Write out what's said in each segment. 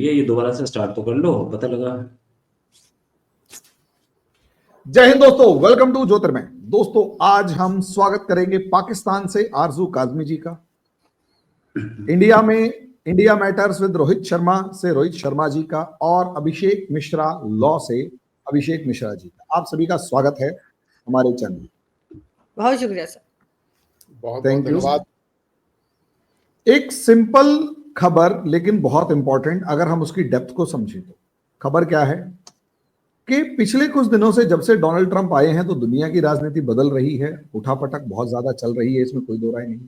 है, ये दोबारा से स्टार्ट तो कर लो, पता लगा। जय हिंद दोस्तों, वेलकम टू ज्योतिर्मय। दोस्तों आज हम स्वागत करेंगे पाकिस्तान से आरजू काजमी जी का, इंडिया में India matters with Rohit Sharma से रोहित शर्मा जी का, और अभिषेक मिश्रा लॉ से अभिषेक मिश्रा जी का। आप सभी का स्वागत है हमारे चैनल। बहुत शुक्रिया सर, बहुत धन्यवाद। एक सिंपल खबर लेकिन बहुत इंपॉर्टेंट, अगर हम उसकी डेप्थ को समझें तो खबर क्या है कि पिछले कुछ दिनों से जब से डोनाल्ड ट्रंप आए हैं तो दुनिया की राजनीति बदल रही है, उठापटक बहुत ज्यादा चल रही है, इसमें कोई दो राय नहीं।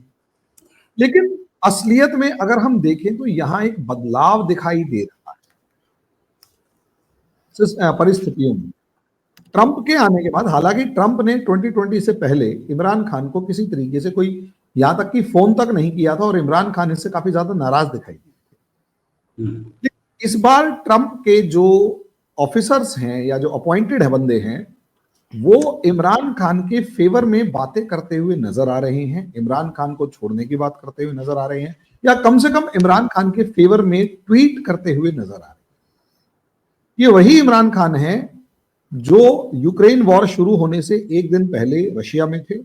लेकिन असलियत में अगर हम देखें तो यहां एक बदलाव दिखाई दे रहा है परिस्थितियों में। ट्रंप के आने के बाद, हालांकि ट्रंप ने 2020 से पहले इमरान खान को किसी तरीके से कोई, यहां तक कि फोन तक नहीं किया था, और इमरान खान इससे काफी ज्यादा नाराज दिखाई दिए। इस बार ट्रंप के जो ऑफिसर्स हैं या जो अपॉइंटेड है बंदे हैं, वो इमरान खान के फेवर में बातें करते हुए नजर आ रहे हैं, इमरान खान को छोड़ने की बात करते हुए नजर आ रहे हैं, या कम से कम इमरान खान के फेवर में ट्वीट करते हुए नजर आ रहे हैं। ये वही इमरान खान है जो यूक्रेन वॉर शुरू होने से एक दिन पहले रशिया में थे,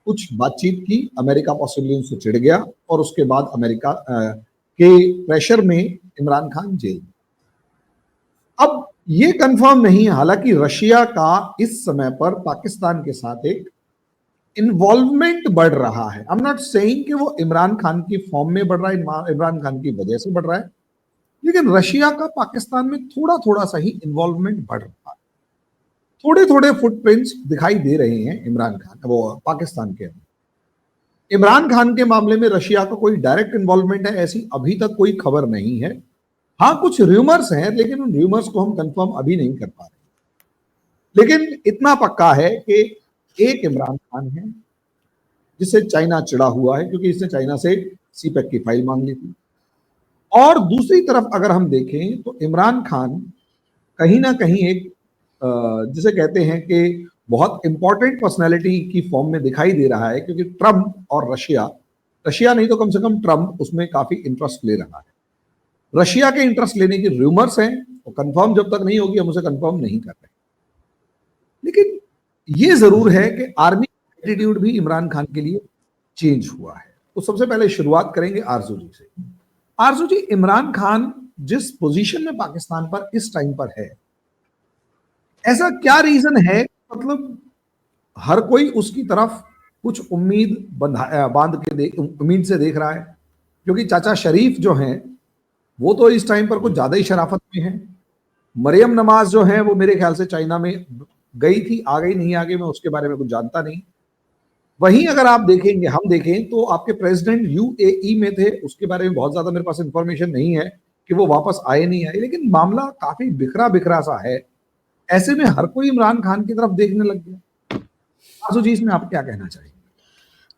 कुछ बातचीत की, अमेरिका पॉसिबली उनसे चिढ़ गया, और उसके बाद अमेरिका के प्रेशर में इमरान खान जेल में। अब ये कंफर्म नहीं है, हालांकि रशिया का इस समय पर पाकिस्तान के साथ एक इन्वॉल्वमेंट बढ़ रहा है। आई एम नॉट सेइंग कि वो इमरान खान की फॉर्म में बढ़ रहा है, इमरान खान की वजह से बढ़ रहा है, लेकिन रशिया का पाकिस्तान में थोड़ा थोड़ा सा ही इन्वॉल्वमेंट बढ़ रहा है। थोड़े थोड़े फुटप्रिंट्स दिखाई दे रहे हैं इमरान खान, वो पाकिस्तान के अंदर। इमरान खान के मामले में रशिया का कोई डायरेक्ट इन्वॉल्वमेंट है ऐसी अभी तक कोई खबर नहीं है। हाँ, कुछ र्यूमर्स हैं, लेकिन उन र्यूमर्स को हम कंफर्म अभी नहीं कर पा रहे। लेकिन इतना पक्का है कि एक इमरान खान है जिससे चाइना चिढ़ा हुआ है, क्योंकि इसने चाइना से सीपेक की फाइल मांग ली थी। और दूसरी तरफ अगर हम देखें तो इमरान खान कहीं ना कहीं एक जिसे कहते हैं कि बहुत इंपॉर्टेंट पर्सनैलिटी की फॉर्म में दिखाई दे रहा है, क्योंकि ट्रंप और रशिया नहीं तो कम से कम ट्रंप उसमें काफी इंटरेस्ट ले रहा है। रशिया के इंटरेस्ट लेने की रूमर्स हैं, वो कंफर्म जब तक नहीं होगी हम उसे कंफर्म नहीं कर रहे। लेकिन ये जरूर है कि आर्मी एटीट्यूड भी इमरान खान के लिए चेंज हुआ है। तो सबसे पहले शुरुआत करेंगे आरजू जी से। आरजू जी, इमरान खान जिस पोजीशन में पाकिस्तान पर इस टाइम पर है, ऐसा क्या रीजन है? मतलब हर कोई उसकी तरफ कुछ उम्मीद बांध के उम्मीद से देख रहा है, क्योंकि चाचा शरीफ जो हैं वो तो इस टाइम पर कुछ ज्यादा ही शराफत में है। मरियम नवाज जो है वो मेरे ख्याल से चाइना में गई थी, आ गई नहीं आ गई, मैं उसके बारे में कुछ जानता नहीं। वहीं अगर आप देखेंगे, हम देखें तो आपके प्रेसिडेंट यूएई में थे, उसके बारे में बहुत ज्यादा मेरे पास इंफॉर्मेशन नहीं है कि वो वापस आए नहीं आए, लेकिन मामला काफी बिखरा बिखरा सा है। ऐसे में हर कोई इमरान खान की तरफ देखने लग गया। आजू जी, इसमें आप क्या कहना चाहेंगे,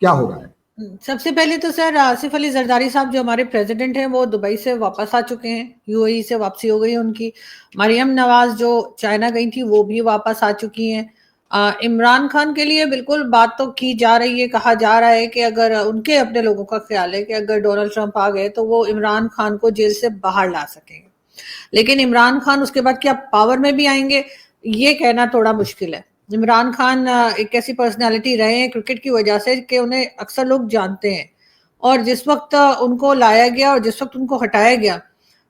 क्या हो रहा है? सबसे पहले तो सर आसिफ अली जरदारी साहब जो हमारे प्रेसिडेंट हैं वो दुबई से वापस आ चुके हैं, यूएई से वापसी हो गई उनकी। मरियम नवाज जो चाइना गई थी वो भी वापस आ चुकी हैं। इमरान खान के लिए बिल्कुल बात तो की जा रही है, कहा जा रहा है कि अगर उनके अपने लोगों का ख्याल है कि अगर डोनाल्ड ट्रंप आ गए तो वो इमरान खान को जेल से बाहर ला सकेंगे, लेकिन इमरान खान उसके बाद क्या पावर में भी आएंगे ये कहना थोड़ा मुश्किल है। इमरान खान एक ऐसी पर्सनालिटी रहे हैं क्रिकेट की वजह से कि उन्हें अक्सर लोग जानते हैं, और जिस वक्त उनको लाया गया और जिस वक्त उनको हटाया गया,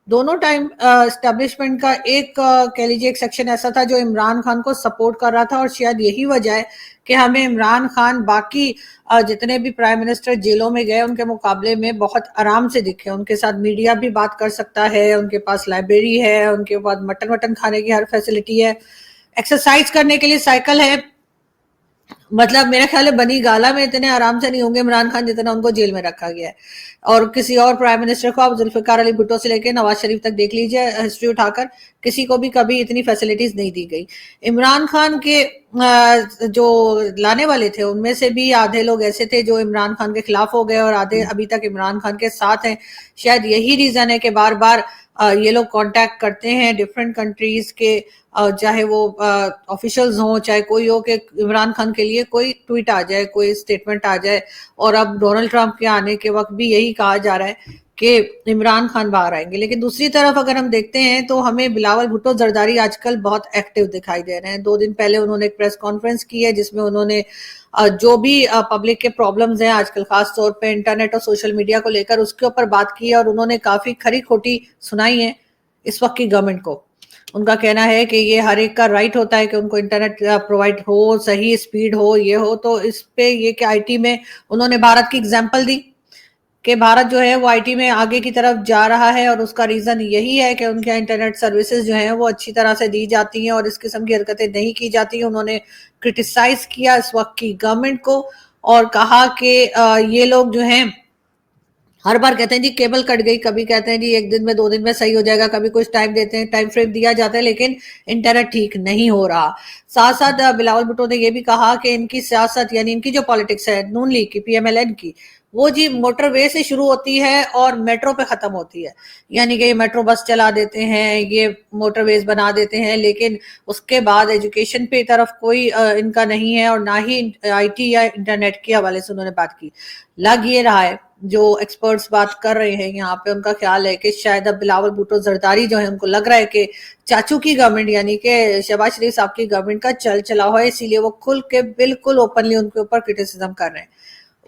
दोनों टाइम एस्टेब्लिशमेंट का एक कह लीजिए एक सेक्शन ऐसा था जो इमरान खान को सपोर्ट कर रहा था, और शायद यही वजह है कि हमें इमरान खान बाकी जितने भी प्राइम मिनिस्टर जेलों में गए उनके मुकाबले में बहुत आराम से दिखे। उनके साथ मीडिया भी बात कर सकता है, उनके पास लाइब्रेरी है, उनके पास मटन खाने की हर फैसिलिटी है, एक्सरसाइज करने के लिए साइकिल है। मतलब मेरा ख्याल है बनी गाला में इतने आराम से नहीं होंगे इमरान खान जितना उनको जेल में रखा गया है। और किसी और प्राइम मिनिस्टर को आप जुल्फिकार अली भुट्टो से लेकर नवाज शरीफ तक देख लीजिए, हिस्ट्री उठाकर किसी को भी कभी इतनी फैसिलिटीज नहीं दी गई। इमरान खान के जो लाने वाले थे उनमें से भी आधे लोग ऐसे थे जो इमरान खान के खिलाफ हो गए और आधे अभी तक इमरान खान के साथ हैं। शायद यही रीजन है कि बार बार ये लोग कांटेक्ट करते हैं डिफरेंट कंट्रीज के, चाहे वो ऑफिशियल्स हों चाहे कोई हो, कि इमरान खान के लिए कोई ट्वीट आ जाए, कोई स्टेटमेंट आ जाए। और अब डोनाल्ड ट्रंप के आने के वक्त भी यही कहा जा रहा है कि इमरान खान बाहर आएंगे। लेकिन दूसरी तरफ अगर हम देखते हैं तो हमें बिलावल भुट्टो जरदारी आजकल बहुत एक्टिव दिखाई दे रहे हैं। 2 दिन पहले उन्होंने एक प्रेस कॉन्फ्रेंस की है जिसमें उन्होंने जो भी पब्लिक के प्रॉब्लम्स हैं आजकल खास तौर पे इंटरनेट और सोशल मीडिया को लेकर उसके ऊपर बात की है और उन्होंने काफी खरी खोटी सुनाई है इस वक्त की गवर्नमेंट को। उनका कहना है कि ये हर एक का राइट होता है कि उनको इंटरनेट प्रोवाइड हो, सही स्पीड हो, ये हो। तो इस पे ये कि आईटी में उन्होंने भारत की एग्जांपल दी कि भारत जो है वो आईटी में आगे की तरफ जा रहा है और उसका रीजन यही है कि उनके यहाँ इंटरनेट सर्विसेज जो हैं वो अच्छी तरह से दी जाती हैं और इस किस्म की हरकतें नहीं की जाती हैं। उन्होंने क्रिटिसाइज किया इस वक्त की गवर्नमेंट को और कहा कि ये लोग जो हैं हर बार कहते हैं जी केबल कट गई, कभी कहते हैं जी 1 दिन में 2 दिन में सही हो जाएगा, कभी कुछ टाइम देते हैं, टाइम फ्रेम दिया जाता है, लेकिन इंटरनेट ठीक नहीं हो रहा। साथ साथ बिलावल भुट्टो ने यह भी कहा कि इनकी सियासत यानी इनकी जो पॉलिटिक्स है नून लीग की, पीएमएलएन की, वो जी मोटरवे से शुरू होती है और मेट्रो पे खत्म होती है। यानी कि ये मेट्रो बस चला देते हैं, ये मोटरवेज बना देते हैं, लेकिन उसके बाद एजुकेशन पे तरफ कोई इनका नहीं है और ना ही आईटी या इंटरनेट के हवाले से उन्होंने बात की। लग ये रहा है जो एक्सपर्ट्स बात कर रहे हैं यहाँ पे, उनका ख्याल है कि शायद अब बिलावल भुट्टो जरदारी जो है उनको लग रहा है कि चाचू की गवर्नमेंट यानी कि शहबाज शरीफ साहब की गवर्नमेंट का चल चला है, इसीलिए वो खुल के बिल्कुल ओपनली उनके ऊपर क्रिटिसिज्म कर रहे हैं।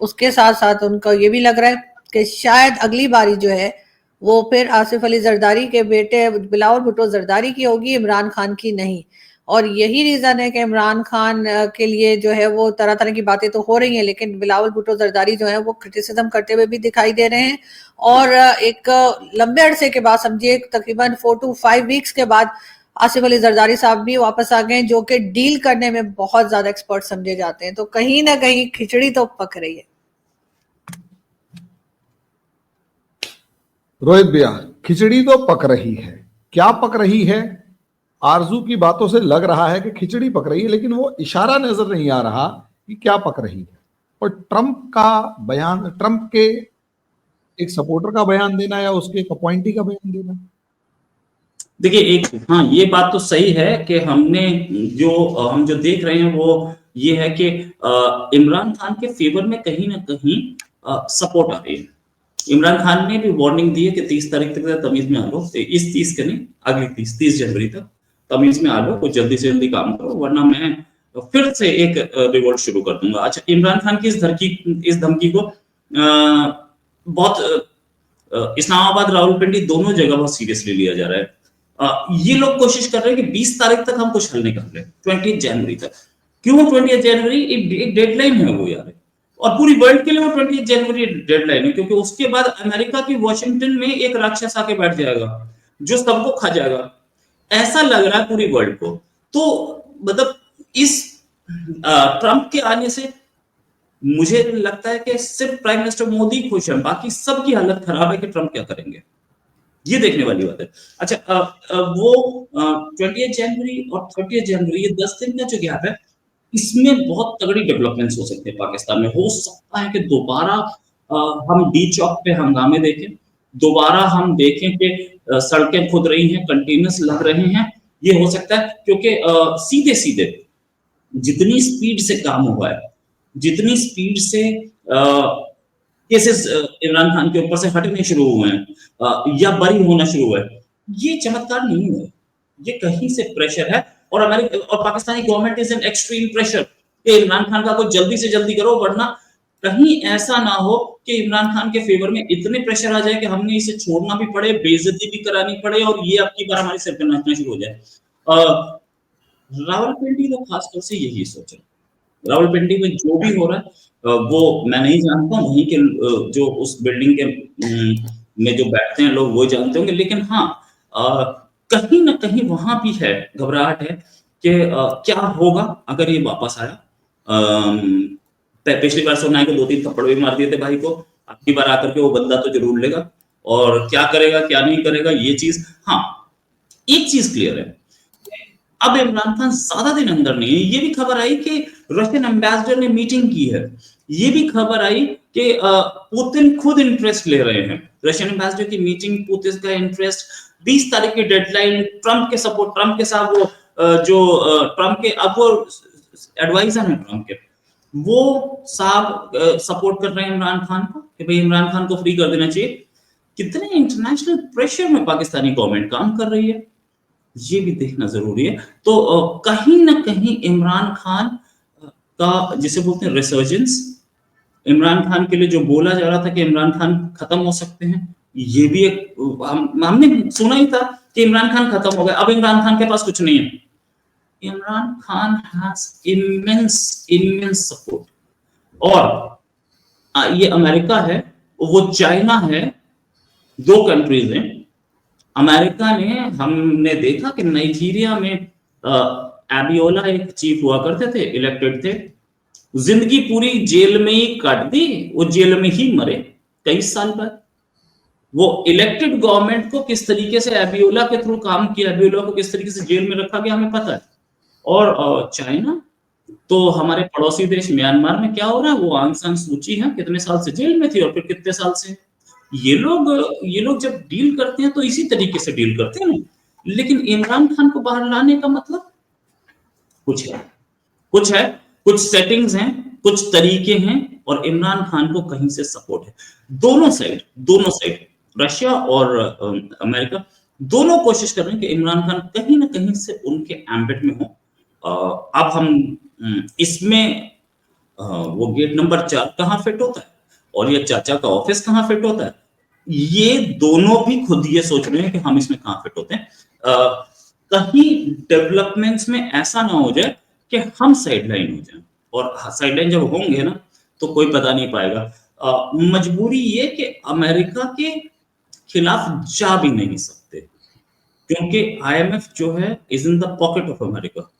उसके साथ साथ उनको ये भी लग रहा है कि शायद अगली बारी जो है वो फिर आसिफ अली जरदारी के बेटे बिलावल भुट्टो जरदारी की होगी, इमरान खान की नहीं। और यही रीजन है कि इमरान खान के लिए जो है वो तरह तरह की बातें तो हो रही हैं, लेकिन बिलावल भुट्टो जरदारी जो है वो क्रिटिसिज्म करते हुए भी दिखाई दे रहे हैं। और एक लंबे अरसे के बाद, समझिए तकरीबन 4 to 5 वीक्स के बाद आसिफ अली जरदारी साहब भी वापस आ गए, जो कि डील करने में बहुत ज्यादा एक्सपर्ट समझे जाते हैं। तो कहीं ना कहीं खिचड़ी तो पक रही है। रोहित भैया, खिचड़ी तो पक रही है, क्या पक रही है? आरजू की बातों से लग रहा है कि खिचड़ी पक रही है, लेकिन वो इशारा नजर नहीं आ रहा कि क्या पक रही है। और ट्रंप का बयान, ट्रंप के एक सपोर्टर का बयान देना या उसके एक अपॉइंटी का बयान देना, देखिए एक हाँ ये बात तो सही है कि हम जो देख रहे हैं वो ये है कि इमरान खान के फेवर में कहीं ना कहीं सपोर्ट आ रही है। इमरान खान ने भी वार्निंग दी है कि 30 तारीख तक तमीज में आ लो, इस 30 के नहीं, अगली 30 जनवरी तक तमीज में आ लो, कुछ जल्दी से जल्दी काम करो, वरना मैं फिर से एक रिवोल्ट शुरू कर दूंगा। अच्छा, इमरान खान की इस धमकी को बहुत इस्लामाबाद, रावलपिंडी दोनों जगह बहुत सीरियसली लिया जा रहा है। ये लोग कोशिश कर रहे हैं कि 20 तारीख तक हम कुछ हल निकाल लें, 20 जनवरी तक। क्यों 20 जनवरी? एक डेडलाइन है वो यार, और पूरी वर्ल्ड के लिए वो 20 जनवरी डेडलाइन है, क्योंकि उसके बाद अमेरिका की वॉशिंगटन में एक राक्षस आके बैठ जाएगा जो सबको खा जाएगा, ऐसा लग रहा है पूरी वर्ल्ड को। तो मतलब इस ट्रंप के आने से मुझे लगता है कि सिर्फ प्राइम मिनिस्टर मोदी खुश है, बाकी सबकी हालत खराब है कि ट्रंप क्या करेंगे, ये देखने वाली बात है। अच्छा, वो 20 जनवरी और 30 जनवरी, ये 10 दिन का जो गैप है, इसमें बहुत तगड़ी डेवलपमेंट्स हो सकते हैं पाकिस्तान में। हो सकता है कि दोबारा हम डी चौक पे हंगामे देखें, दोबारा हम देखें कि सड़कें खुद रही हैं, कंटेनर्स लग रहे हैं। ये हो सकता है क्योंकि सीधे सीधे जितनी स्पीड से काम हुआ है, जितनी स्पीड से केसेस इमरान खान के ऊपर से हटने शुरू हुए हैं या बरी होना शुरू हुआ है, ये चमत्कार नहीं है, ये कहीं से प्रेशर है। और अमेरिका और Pakistani government is in extreme pressure कि इमरान खान का कुछ जल्दी से जल्दी करो, वरना कहीं ऐसा ना हो कि इमरान खान के फेवर में इतने प्रेशर आ जाए कि हमने इसे छोड़ना भी पड़े, बेइज्जती भी करानी पड़े और ये अब की बार हमारे सिर पे नाचना शुरू हो जाए। रावलपिंडी तो खासतौर से यही सोच है। रावलपिंडी में जो भी हो रहा है वो मैं नहीं जानता, वहीं के जो उस बिल्डिंग के में जो बैठते हैं लोग वो जानते होंगे, लेकिन हाँ कहीं ना कहीं वहां भी है, घबराहट है कि क्या होगा अगर ये वापस आया। पिछली बार सुना है कि 2-3 थप्पड़ भी मार दिए थे भाई को, अगली बार आकर के वो बदला तो जरूर लेगा, और क्या करेगा क्या नहीं करेगा ये चीज। हाँ, एक चीज क्लियर है, अब इमरान खान ज्यादा दिन अंदर नहीं है। ये भी खबर आई कि रशियन एम्बेसडर ने मीटिंग की है, ये भी खबर आई कि पुतिन खुद इंटरेस्ट ले रहे हैं। रशियन एम्बेसडर की मीटिंग, पुतिन का इंटरेस्ट, 20 तारीख की डेडलाइन, ट्रंप के सपोर्ट, ट्रंप के साथ वो जो ट्रंप के अब वो एडवाइजर हैं ट्रंप के, वो साहब सपोर्ट कर रहे हैं इमरान खान को कि भाई इमरान खान को फ्री कर देना चाहिए। कितने इंटरनेशनल प्रेशर में पाकिस्तानी गवर्नमेंट काम कर रही है, ये भी देखना जरूरी है। तो कहीं ना कहीं इमरान खान का जिसे बोलते हैं रिसर्जेंस, इमरान खान के लिए जो बोला जा रहा था कि इमरान खान खत्म हो सकते हैं, ये भी एक हमने सुना ही था कि इमरान खान खत्म हो गए, अब इमरान खान के पास कुछ नहीं है। Imran Khan has immense support, और ये अमेरिका है, वो चाइना है, दो कंट्रीज हैं। अमेरिका ने, हमने देखा कि नाइजीरिया में एबियोला एक चीफ हुआ करते थे, इलेक्टेड थे, जिंदगी पूरी जेल में ही काट दी, वो जेल में ही मरे कई साल बाद। वो इलेक्टेड गवर्नमेंट को किस तरीके से एबियोला के थ्रू काम किया, एबियोला को किस तरीके से जेल में रखा गया, हमें पता है। और चाइना तो हमारे पड़ोसी देश म्यांमार में क्या हो रहा है, वो आंग सान सूची है, कितने साल से जेल में थी और फिर कितने साल से। ये लोग जब डील करते हैं तो इसी तरीके से डील करते हैं। लेकिन इमरान खान को बाहर लाने का मतलब कुछ है, कुछ सेटिंग्स हैं, कुछ तरीके हैं, और इमरान खान को कहीं से सपोर्ट है। दोनों साइड रशिया और अमेरिका दोनों कोशिश कर रहे हैं कि इमरान खान कहीं ना कहीं से उनके एम्बिट में हो। अब हम इसमें वो गेट नंबर 4 कहाँ फिट होता है और ये चाचा का ऑफिस कहाँ फिट होता है, ये दोनों भी खुद ये सोच रहे हैं कि हम इसमें कहाँ फिट होते हैं। कहीं डेवलपमेंट्स में ऐसा ना हो जाए कि हम साइडलाइन हो जाएं, और साइडलाइन जब होंगे ना तो कोई पता नहीं पाएगा। मजबूरी ये कि अमेरिका के खिलाफ जा भी नहीं सकते, क्योंकि IMF जो है is in the pocket of America,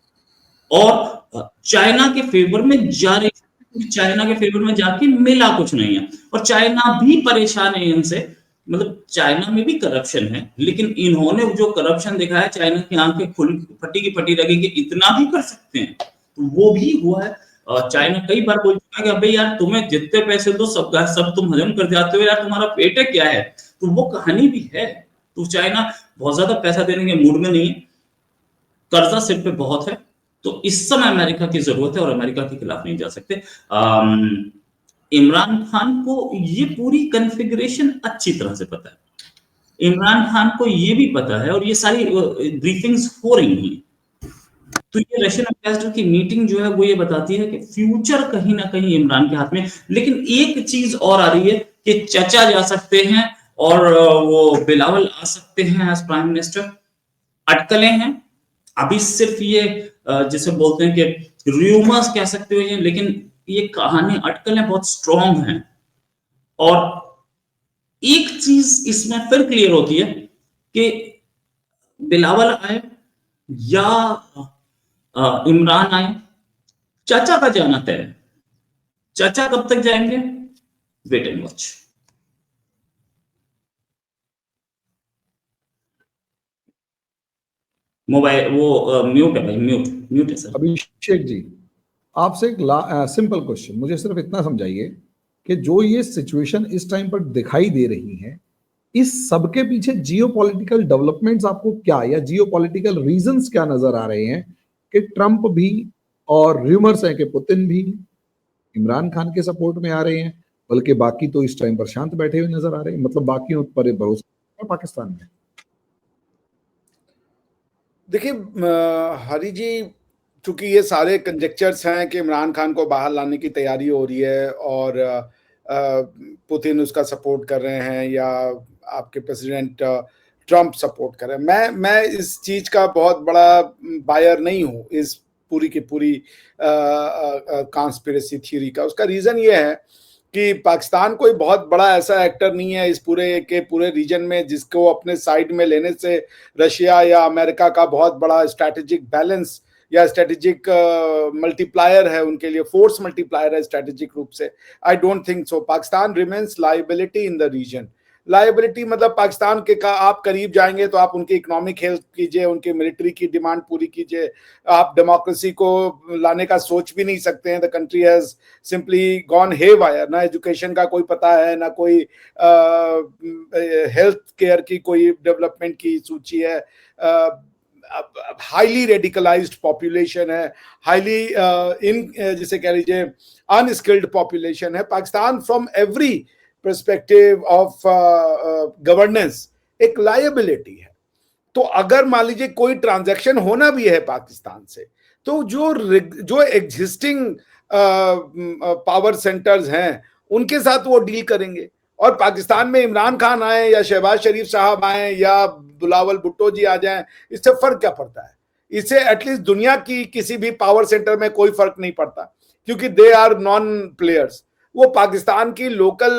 और चाइना के फेवर में जा रही, चाइना के फेवर में जाके मिला कुछ नहीं है, और चाइना भी परेशान है इनसे। मतलब चाइना में भी करप्शन है, लेकिन इन्होंने जो करप्शन दिखाया, चाइना की आंखें फटी की फटी लगी कि इतना भी कर सकते हैं, तो वो भी हुआ है। चाइना कई बार बोल चुका है कि अबे यार तुम्हें जितने पैसे दो सब तुम हजम कर जाते हो यार, तुम्हारा पेट है क्या है। तो वो कहानी भी है। तो चाइना बहुत ज्यादा पैसा देने के मूड में नहीं है, कर्जा सिर पे बहुत है, तो इस समय अमेरिका की जरूरत है और अमेरिका के खिलाफ नहीं जा सकते। इमरान खान को ये पूरी कॉन्फ़िगरेशन अच्छी तरह से पता है, इमरान खान को ये भी पता है, और ये सारी ब्रीफिंग्स हो रही हैं। तो ये रशियन एम्बेसडर की मीटिंग जो है वो ये बताती है कि फ्यूचर कहीं ना कहीं इमरान के हाथ में। लेकिन एक चीज और आ रही है कि चचा जा सकते हैं और वो बिलावल आ सकते हैं एज प्राइम मिनिस्टर। अटकलें हैं अभी, सिर्फ ये जिसे बोलते हैं कि रूमर्स कह सकते हो ये, लेकिन ये कहानी, अटकलें बहुत स्ट्रॉन्ग हैं। और एक चीज इसमें फिर क्लियर होती है कि बिलावल आए या इमरान आए, चाचा का जाना तय है। चाचा कब तक जाएंगे, वेट एंड वॉच। मोबाइल वो म्यूट है भाई, म्यूट है सर। अभिषेक जी, आपसे एक सिंपल क्वेश्चन, मुझे सिर्फ इतना समझाइए कि जो ये सिचुएशन इस टाइम पर दिखाई दे रही है, इस सबके पीछे जियोपॉलिटिकल डेवलपमेंट्स आपको क्या, या जियोपॉलिटिकल रीजंस क्या नजर आ रहे हैं कि ट्रंप भी, और र्यूमर्स हैं कि पुतिन भी इमरान खान के सपोर्ट में आ रहे हैं, बल्कि बाकी तो इस टाइम पर शांत बैठे हुए नजर आ रहे हैं, मतलब बाकियों पर भरोसा पाकिस्तान में। देखिए हरी जी, चूंकि ये सारे कंजेक्चर्स हैं कि इमरान खान को बाहर लाने की तैयारी हो रही है और पुतिन उसका सपोर्ट कर रहे हैं या आपके प्रेसिडेंट ट्रंप सपोर्ट कर रहे हैं, मैं इस चीज का बहुत बड़ा बायर नहीं हूँ, इस पूरी की पूरी कॉन्स्पिरेसी थ्योरी का। उसका रीजन ये है कि पाकिस्तान कोई बहुत बड़ा ऐसा एक्टर नहीं है इस पूरे रीजन में जिसको अपने साइड में लेने से रशिया या अमेरिका का बहुत बड़ा स्ट्रैटेजिक बैलेंस या स्ट्रैटेजिक मल्टीप्लायर है उनके लिए, फोर्स मल्टीप्लायर है स्ट्रैटेजिक रूप से। I don't think so. Pakistan remains liability in the region. Liability मतलब पाकिस्तान के का आप करीब जाएंगे तो आप उनकी इकोनॉमिक हेल्प कीजिए, उनकी मिलिट्री की डिमांड पूरी कीजिए, आप डेमोक्रेसी को लाने का सोच भी नहीं सकते हैं। The country has simply gone haywire. ना एजुकेशन का कोई पता है, ना कोई हेल्थ केयर की कोई डेवलपमेंट की सूची है, हाईली रेडिकलाइज्ड पॉपुलेशन है, हाईली जिसे कह लीजिए अनस्किल्ड पॉपुलेशन है। Pakistan from every perspective of governance एक लायबिलिटी है। तो अगर मान लीजिए कोई ट्रांजैक्शन होना भी है पाकिस्तान से, तो जो एग्जिस्टिंग पावर सेंटर्स हैं उनके साथ वो डील करेंगे। और पाकिस्तान में इमरान खान आए या शहबाज शरीफ साहब आए या बिलावल भुट्टो जी आ जाएं, इससे फर्क क्या पड़ता है? इससे एटलीस्ट दुनिया की किसी भी पावर सेंटर में कोई फर्क नहीं पड़ता, क्योंकि दे आर नॉन प्लेयर्स। वो पाकिस्तान की लोकल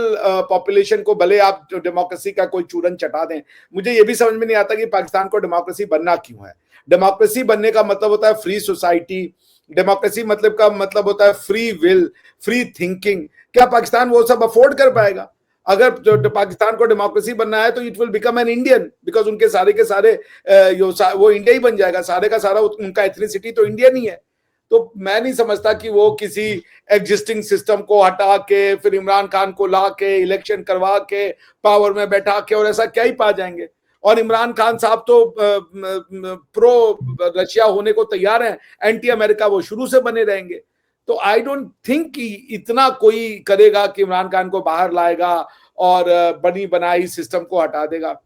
पॉपुलेशन को भले आप डेमोक्रेसी का कोई चूरन चटा दें, मुझे ये भी समझ में नहीं आता कि पाकिस्तान को डेमोक्रेसी बनना क्यों है। डेमोक्रेसी बनने का मतलब होता है फ्री सोसाइटी, डेमोक्रेसी मतलब का मतलब होता है फ्री विल, फ्री थिंकिंग। क्या पाकिस्तान वो सब अफोर्ड कर पाएगा? अगर जो पाकिस्तान को डेमोक्रेसी बनना है तो it will become an Indian, because उनके सारे के सारे वो इंडिया ही बन जाएगा, सारे का सारा उनका एथनिसिटी तो इंडियन ही है। तो मैं नहीं समझता कि वो किसी एग्जिस्टिंग सिस्टम को हटा के फिर इमरान खान को ला के इलेक्शन करवा के पावर में बैठा के और ऐसा क्या ही पा जाएंगे। और इमरान खान साहब तो प्रो रशिया होने को तैयार हैं, एंटी अमेरिका वो शुरू से बने रहेंगे। तो आई डोंट थिंक कि इतना कोई करेगा कि इमरान खान को बाहर लाएगा और बनी बनाई सिस्टम को हटा देगा।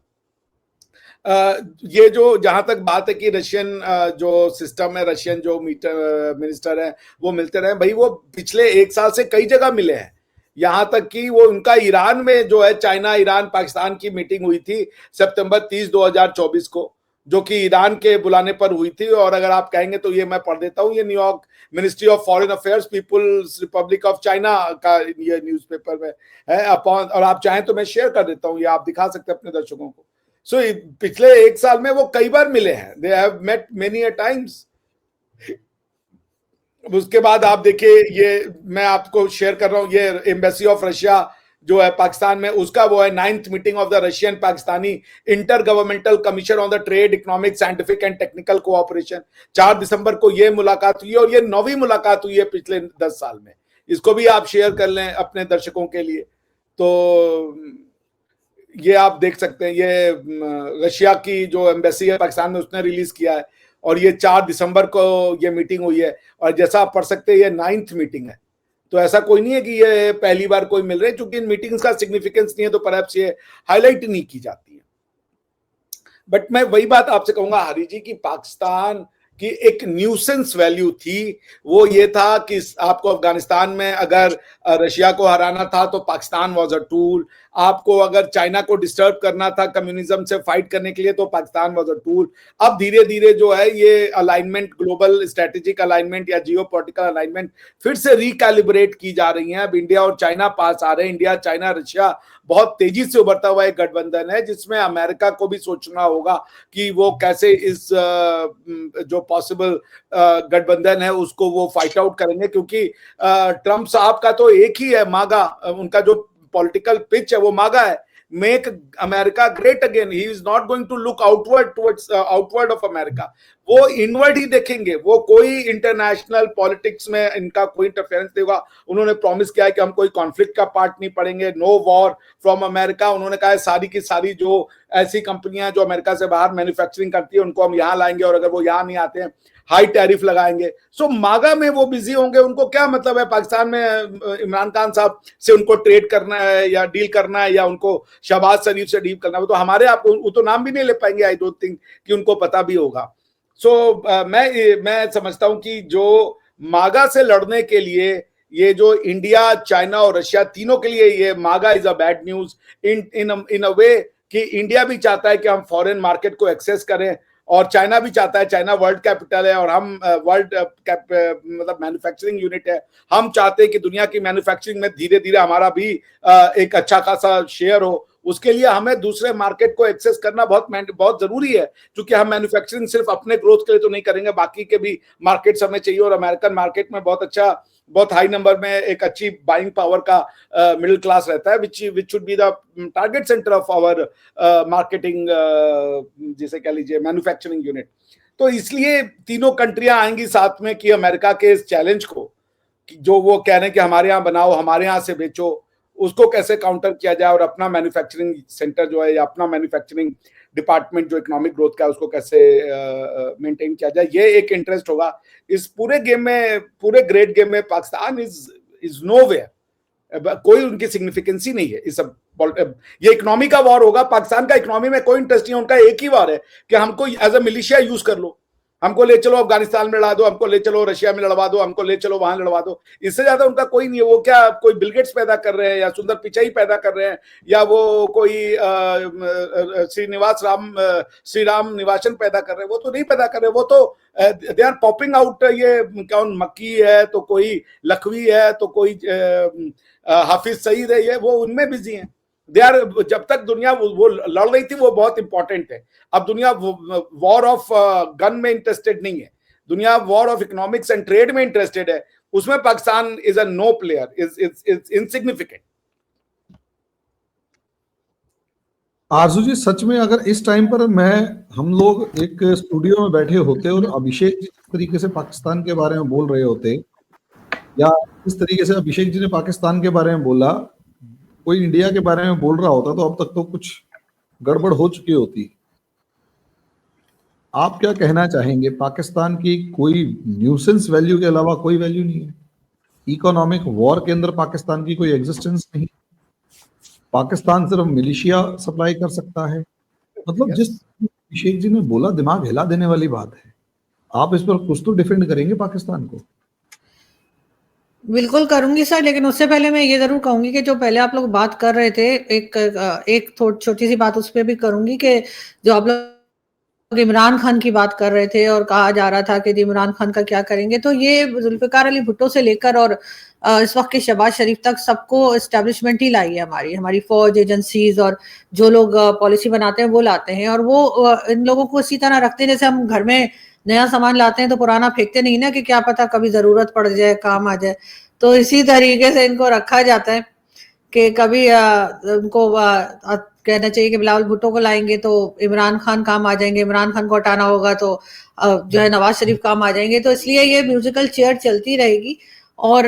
ये जो जहां तक बात है कि रशियन जो सिस्टम है, रशियन जो मिनिस्टर है वो मिलते रहे, भाई वो पिछले 1 साल से कई जगह मिले हैं। यहां तक कि वो उनका ईरान में जो है चाइना ईरान पाकिस्तान की मीटिंग हुई थी सितंबर 30 2024 को, जो कि ईरान के बुलाने पर हुई थी। और अगर आप कहेंगे तो ये मैं पढ़ देता हूँ, ये New York ministry of foreign affairs people's republic of China का ये न्यूज़पेपर में है। और आप चाहें तो मैं शेयर कर देता हूँ, ये आप दिखा सकते हैं अपने दर्शकों को। सो पिछले 1 साल में वो कई बार मिले हैं, they have met many a times. उसके बाद आप देखिए, ये मैं आपको शेयर कर रहा हूँ, ये एम्बेसी ऑफ रशिया जो है पाकिस्तान में, उसका वो है 9th meeting of the Russian Pakistani inter governmental commission on the trade economic scientific and technical cooperation. 4 दिसंबर को ये मुलाकात हुई और ये 9वीं मुलाकात हुई है पिछले 10 साल में। इसको भी आप शेयर कर लें अपने दर्शकों के लिए। तो ये आप देख सकते हैं, ये रशिया की जो एम्बेसी है पाकिस्तान में उसने रिलीज किया है और ये 4 दिसंबर को ये मीटिंग हुई है। और जैसा आप पढ़ सकते हैं ये 9th मीटिंग है, तो ऐसा कोई नहीं है कि ये पहली बार कोई मिल रहे हैं, क्योंकि इन मीटिंग्स का सिग्निफिकेंस नहीं है तो परहैप्स ये हाईलाइट नहीं की जाती है। बट मैं वही बात आपसे कहूंगा हरी जी की पाकिस्तान की एक न्यूसेंस वैल्यू थी, वो ये था कि आपको अफगानिस्तान में अगर रशिया को हराना था तो पाकिस्तान वाज अ टूल, आपको अगर चाइना को डिस्टर्ब करना था कम्युनिज्म से फाइट करने के लिए तो पाकिस्तान वाज अ टूल। अब धीरे धीरे जो है ये अलाइनमेंट, ग्लोबल स्ट्रेटेजिक अलाइनमेंट या जियोपॉलिटिकल अलाइनमेंट फिर से रिकैलिब्रेट की जा रही है। अब इंडिया और चाइना पास आ रहे हैं, इंडिया चाइना रशिया बहुत तेजी से उभरता हुआ एक गठबंधन है, जिसमें अमेरिका को भी सोचना होगा कि वो कैसे इस जो पॉसिबल गठबंधन है उसको वो फाइट आउट करेंगे। क्योंकि ट्रंप साहब का तो एक ही है मागा, उनका जो पॉलिटिकल पिच है वो मागा है, make America great again. He is not going to look outward towards outward of America, वो इनवर्ड ही देखेंगे। वो कोई इंटरनेशनल पॉलिटिक्स में इनका कोई इंटरफेरेंस नहीं होगा। उन्होंने प्रॉमिस किया है कि हम कोई कॉन्फ्लिक्ट का पार्ट नहीं पड़ेंगे, नो वॉर फ्रॉम अमेरिका। उन्होंने कहा है सारी की सारी जो ऐसी कंपनियां जो अमेरिका से बाहर मैन्युफैक्चरिंग करती है उनको हम यहाँ लाएंगे, और अगर वो यहाँ नहीं आते हैं हाई टैरिफ लगाएंगे। सो मागा में वो बिजी होंगे, उनको क्या मतलब है पाकिस्तान में इमरान खान साहब से उनको ट्रेड करना है या डील करना है या उनको शहबाज शरीफ से डील करना है। तो हमारे आप वो तो नाम भी नहीं ले पाएंगे, आई डोंट थिंक कि उनको पता भी होगा। सो मैं समझता हूं कि जो मागा से लड़ने के लिए ये जो इंडिया, चाइना और रशिया तीनों के लिए ये MAGA is a bad news in a way कि इंडिया भी चाहता है कि हम फॉरेन मार्केट को एक्सेस करें और चाइना भी चाहता है, चाइना वर्ल्ड कैपिटल है और हम वर्ल्ड मतलब मैन्युफैक्चरिंग यूनिट है। हम चाहते हैं कि दुनिया की मैन्युफैक्चरिंग में धीरे धीरे हमारा भी एक अच्छा खासा शेयर हो। उसके लिए हमें दूसरे मार्केट को एक्सेस करना बहुत जरूरी है, क्योंकि हम मैन्युफैक्चरिंग सिर्फ अपने ग्रोथ के लिए तो नहीं करेंगे, बाकी के भी मार्केट्स हमें चाहिए। और अमेरिकन मार्केट में बहुत हाई नंबर में एक अच्छी बाइंग पावर का मिडिल क्लास रहता है, which should be the target centre of our marketing, जिसे कह लीजिए मैन्युफैक्चरिंग यूनिट। तो इसलिए तीनों कंट्रियां आएंगी साथ में कि अमेरिका के इस चैलेंज को, जो वो कह रहे हैं कि हमारे यहाँ बनाओ, हमारे यहाँ से बेचो, उसको कैसे काउंटर किया जाए और अपना मैन्युफैक्चरिंग सेंटर जो है या अपना मैन्युफैक्चरिंग डिपार्टमेंट जो इकोनॉमिक ग्रोथ का है उसको कैसे मेंटेन किया जाए। ये एक इंटरेस्ट होगा इस पूरे गेम में, पूरे ग्रेट गेम में। पाकिस्तान इज नोवेयर, कोई उनकी सिग्निफिकेंसी नहीं है इस सब। ये इकोनॉमी का वॉर होगा, पाकिस्तान का इकोनॉमी में कोई इंटरेस्ट नहीं है, उनका एक ही वॉर है कि हमको एज अ मिलिशिया यूज कर लो, हमको ले चलो अफगानिस्तान में लड़ा दो, हमको ले चलो रशिया में लड़वा दो, हमको ले चलो वहां लड़वा दो। इससे ज्यादा उनका कोई नहीं है। वो क्या कोई बिल गेट्स पैदा कर रहे हैं या सुंदर पिचाई पैदा कर रहे हैं या वो कोई श्री राम निवासन पैदा कर रहे हैं, वो तो नहीं पैदा कर रहे। वो तो दे आर पॉपिंग आउट। ये कौन मक्की है तो कोई लखवी है तो कोई हाफिज सईद है, ये वो उनमें बिजी हैं। दे आर, जब तक दुनिया वो लड़ रही थी वो बहुत इंपॉर्टेंट है। अब दुनिया वॉर ऑफ गन में इंटरेस्टेड नहीं है, दुनिया war of economics and trade में इंटरेस्टेड है। उसमें Pakistan is a no player, is insignificant. Arzoo ji, सच में अगर इस टाइम पर हम लोग एक स्टूडियो में बैठे होते और अभिषेक जी इस तरीके से पाकिस्तान के बारे में बोल रहे होते, या इस तरीके से अभिषेक जी ने पाकिस्तान के बारे में बोला, कोई इंडिया के बारे में बोल रहा होता, तो अब तक तो कुछ गड़बड़ हो चुकी होती। आप क्या कहना चाहेंगे? पाकिस्तान की कोई न्यूसेंस वैल्यू के अलावा कोई वैल्यू नहीं है। इकोनॉमिक वॉर के अंदर पाकिस्तान की कोई एग्जिस्टेंस नहीं। पाकिस्तान सिर्फ मिलिशिया सप्लाई कर सकता है। मतलब जिस अभिषेक जी ने बोला, दिमाग हिला देने वाली बात है। आप इस पर कुछ तो डिफेंड करेंगे पाकिस्तान को? बिल्कुल करूंगी सर, लेकिन उससे पहले मैं ये जरूर कहूंगी कि जो पहले आप लोग बात कर रहे थे, एक छोटी सी बात उस पर भी करूंगी कि जो आप लोग इमरान खान की बात कर रहे थे और कहा जा रहा था कि इमरान खान का क्या करेंगे, तो ये जुल्फिकार अली भुट्टो से लेकर और इस वक्त के शहबाज शरीफ तक सबको एस्टेब्लिशमेंट ही लाई है। हमारी फौज, एजेंसीज और जो लोग पॉलिसी बनाते हैं वो लाते हैं, और वो इन लोगों को इसी तरह रखते हैं जैसे हम घर में नया सामान लाते हैं तो पुराना फेंकते नहीं ना, कि क्या पता कभी जरूरत पड़ जाए, काम आ जाए। तो इसी तरीके से इनको रखा जाता है कि कभी उनको कहना चाहिए कि बिलावल भुट्टो को लाएंगे तो इमरान खान काम आ जाएंगे, इमरान खान को हटाना होगा तो जो है नवाज शरीफ काम आ जाएंगे। तो इसलिए ये म्यूजिकल चेयर चलती रहेगी और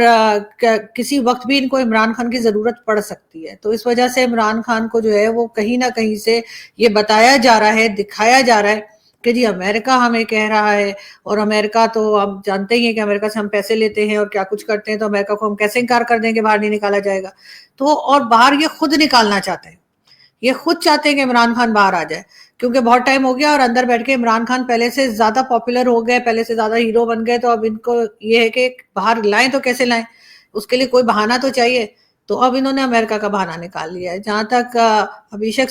किसी वक्त भी इनको इमरान खान की जरूरत पड़ सकती है। तो इस वजह से इमरान खान को जो है वो कहीं ना कहीं से ये बताया जा रहा है, दिखाया जा रहा है कि जी अमेरिका हमें कह रहा है, और अमेरिका तो आप जानते ही हैं कि अमेरिका से हम पैसे लेते हैं और क्या कुछ करते हैं, तो अमेरिका को हम कैसे इनकार कर देंगे, बाहर नहीं निकाला जाएगा। तो और बाहर ये खुद निकालना चाहते हैं, ये खुद चाहते हैं कि इमरान खान बाहर आ जाए, क्योंकि बहुत टाइम हो गया और अंदर बैठ के इमरान खान पहले से ज्यादा पॉपुलर हो गए, पहले से ज्यादा हीरो बन गए। तो अब इनको ये है कि बाहर लाएं तो कैसे लाएं, उसके लिए कोई बहाना तो चाहिए। तो अब इन्होंने अमेरिका का बहाना निकाल लिया है। जहां तक अभिषेक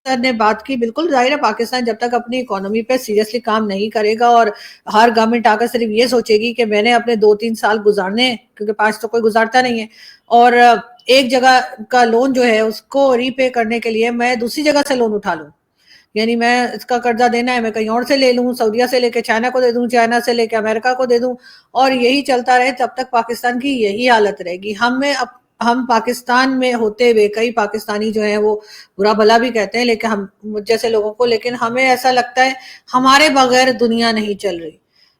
सर ने बात की, बिल्कुल जाहिर है पाकिस्तान जब तक अपनी इकोनॉमी पे सीरियसली काम नहीं करेगा और हर गवर्नमेंट आकर सिर्फ ये सोचेगी कि मैंने अपने 2-3 साल गुजारने हैं, क्योंकि 5 तो कोई गुजारता नहीं है, और एक जगह का लोन जो है उसको रीपे करने के लिए मैं दूसरी जगह से लोन उठा लूं, यानी मैं इसका कर्जा देना है मैं कहीं और से ले लूं, सऊदीया से लेके चाइना को दे दूं, चाइना से लेके अमेरिका को दे दूं, और यही चलता रहे तब तक पाकिस्तान की यही हालत रहेगी। हम पाकिस्तान में होते हुए कई पाकिस्तानी जो है वो बुरा भला भी कहते हैं, लेकिन हम जैसे लोगों को, लेकिन हमें ऐसा लगता है हमारे बगैर दुनिया नहीं चल रही।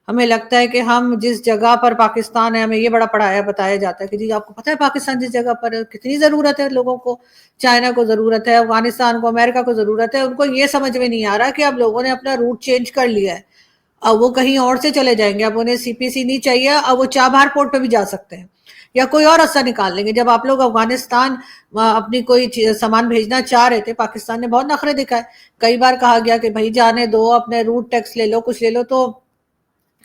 हमें लगता है कि हम जिस जगह पर पाकिस्तान है, हमें ये बड़ा बताया जाता है कि जी आपको पता है पाकिस्तान जिस जगह पर है कितनी जरूरत है लोगों को, चाइना को जरूरत है, अफगानिस्तान को, अमेरिका को जरूरत है। उनको ये समझ में नहीं आ रहा कि अब लोगों ने अपना रूट चेंज कर लिया है, अब वो कहीं और से चले जाएंगे, अब उन्हें सीपीसी नहीं चाहिए, अब वो चाबहार पोर्ट पे भी जा सकते हैं या कोई और रास्ता निकाल लेंगे। जब आप लोग अफगानिस्तान अपनी कोई सामान भेजना चाह रहे थे, पाकिस्तान ने बहुत नखरे दिखाए, कई बार कहा गया कि भाई जाने दो, अपने रूट टैक्स ले लो, कुछ ले लो, तो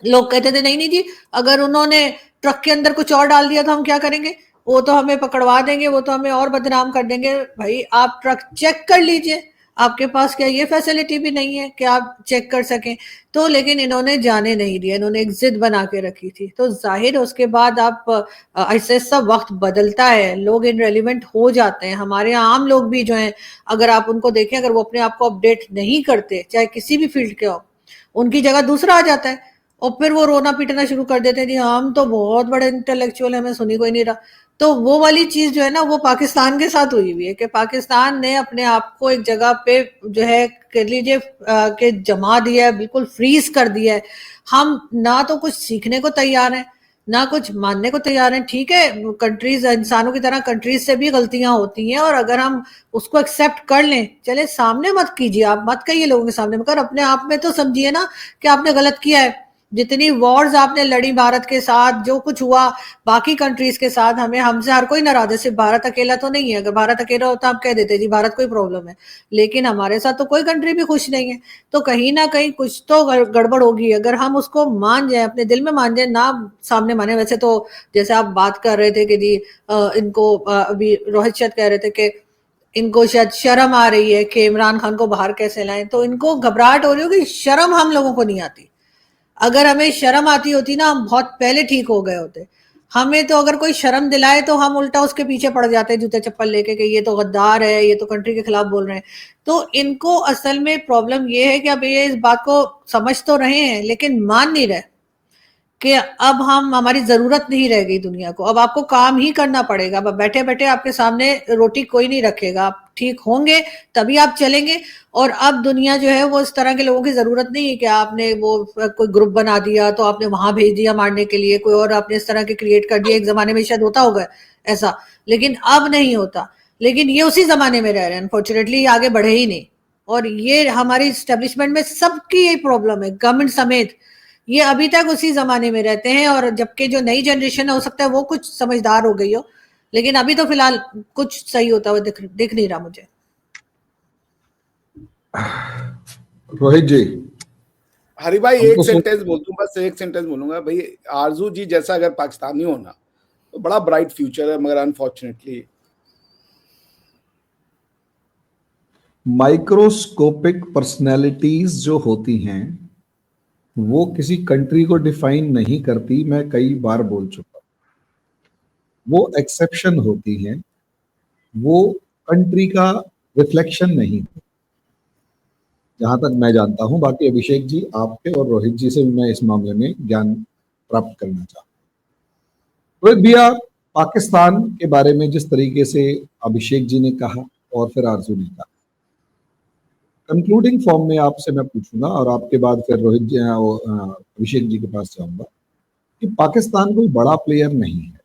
लोग कहते थे नहीं जी, अगर उन्होंने ट्रक के अंदर कुछ और डाल दिया तो हम क्या करेंगे, वो तो हमें पकड़वा देंगे, वो तो हमें और बदनाम कर देंगे। भाई आप ट्रक चेक कर लीजिए, आपके पास क्या ये फैसिलिटी भी नहीं है कि आप चेक कर सकें? तो लेकिन इन्होंने जाने नहीं दिया, इन्होंने एक जिद बना के रखी थी। तो जाहिर उसके बाद आप ऐसे सब वक्त बदलता है, लोग इनरेलीवेंट हो जाते हैं। हमारे आम लोग भी जो हैं, अगर आप उनको देखें, अगर वो अपने आप को अपडेट नहीं करते, चाहे किसी भी फील्ड के हो, उनकी जगह दूसरा आ जाता है और फिर वो रोना पीटना शुरू कर देते हैं, जी हम तो बहुत बड़े इंटेलेक्चुअल है, हमें सुनी कोई नहीं रहा। तो वो वाली चीज जो है ना, वो पाकिस्तान के साथ हुई हुई है कि पाकिस्तान ने अपने आप को एक जगह पे जो है कह लीजिए कि जमा दिया है, बिल्कुल फ्रीज कर दिया है। हम ना तो कुछ सीखने को तैयार हैं, ना कुछ मानने को तैयार हैं। ठीक है, कंट्रीज इंसानों की तरह कंट्रीज से भी गलतियां होती हैं, और अगर हम उसको एक्सेप्ट कर लें, चले सामने मत कीजिए, आप मत कहिए लोगों के सामने, मगर अपने आप में तो समझिए ना कि आपने गलत किया है। जितनी वॉर्स आपने लड़ी भारत के साथ, जो कुछ हुआ बाकी कंट्रीज के साथ, हमसे हर कोई नाराज है, सिर्फ भारत अकेला तो नहीं है। अगर भारत अकेला होता आप कह देते जी भारत कोई प्रॉब्लम है, लेकिन हमारे साथ तो कोई कंट्री भी खुश नहीं है। तो कहीं ना कहीं कुछ तो गड़बड़ होगी। अगर हम उसको मान जाए, अपने दिल में मान जाए, ना सामने माने। वैसे तो जैसे आप बात कर रहे थे कि जी इनको अभी रोहित शर्मा कह रहे थे कि इनको शायद शर्म आ रही है कि इमरान खान को बाहर कैसे लाएं, तो इनको घबराहट हो रही होगी। शर्म हम लोगों को नहीं आती। अगर हमें शर्म आती होती ना, हम बहुत पहले ठीक हो गए होते। हमें तो अगर कोई शर्म दिलाए तो हम उल्टा उसके पीछे पड़ जाते जूते चप्पल लेके कि ये तो गद्दार है, ये तो कंट्री के खिलाफ बोल रहे हैं। तो इनको असल में प्रॉब्लम ये है कि अब ये इस बात को समझ तो रहे हैं लेकिन मान नहीं रहे कि अब हमारी जरूरत नहीं रह गई दुनिया को। अब आपको काम ही करना पड़ेगा। अब बैठे बैठे आपके सामने रोटी कोई नहीं रखेगा। आप ठीक होंगे तभी आप चलेंगे। और अब दुनिया जो है वो इस तरह के लोगों की जरूरत नहीं है कि आपने वो कोई ग्रुप बना दिया तो आपने वहां भेज दिया मारने के लिए, कोई और आपने इस तरह के क्रिएट कर दिया। एक जमाने में शायद होता होगा ऐसा, लेकिन अब नहीं होता। लेकिन ये उसी जमाने में रह रहे हैं, अनफॉर्चुनेटली आगे बढ़े ही नहीं। और ये हमारी स्टेब्लिशमेंट में सबकी यही प्रॉब्लम है, गवर्नमेंट समेत। ये अभी तक उसी जमाने में रहते हैं। और जबकि जो नई जनरेशन है हो सकता है वो कुछ समझदार हो गई हो, लेकिन अभी तो फिलहाल कुछ सही होता हुआ दिख नहीं रहा मुझे। रोहित जी, हरी भाई एक सेंटेंस बोल दूं, बस एक सेंटेंस बोलूंगा भाई। आरजू जी जैसा अगर पाकिस्तानी होना तो बड़ा ब्राइट फ्यूचर है, मगर अनफॉर्चुनेटली माइक्रोस्कोपिक पर्सनैलिटीज जो होती हैं वो किसी कंट्री को डिफाइन नहीं करती। मैं कई बार बोल चुका, वो एक्सेप्शन होती हैं, वो कंट्री का रिफ्लेक्शन नहीं। जहां तक मैं जानता हूं, बाकी अभिषेक जी आपके और रोहित जी से भी मैं इस मामले में ज्ञान प्राप्त करना चाहता हूं। रोहित भैया, पाकिस्तान के बारे में जिस तरीके से अभिषेक जी ने कहा और फिर आरजू ने कहा, कंक्लूडिंग फॉर्म में आपसे मैं पूछूंगा और आपके बाद फिर रोहित जी अभिषेक जी के पास जाऊंगा कि पाकिस्तान कोई बड़ा प्लेयर नहीं है,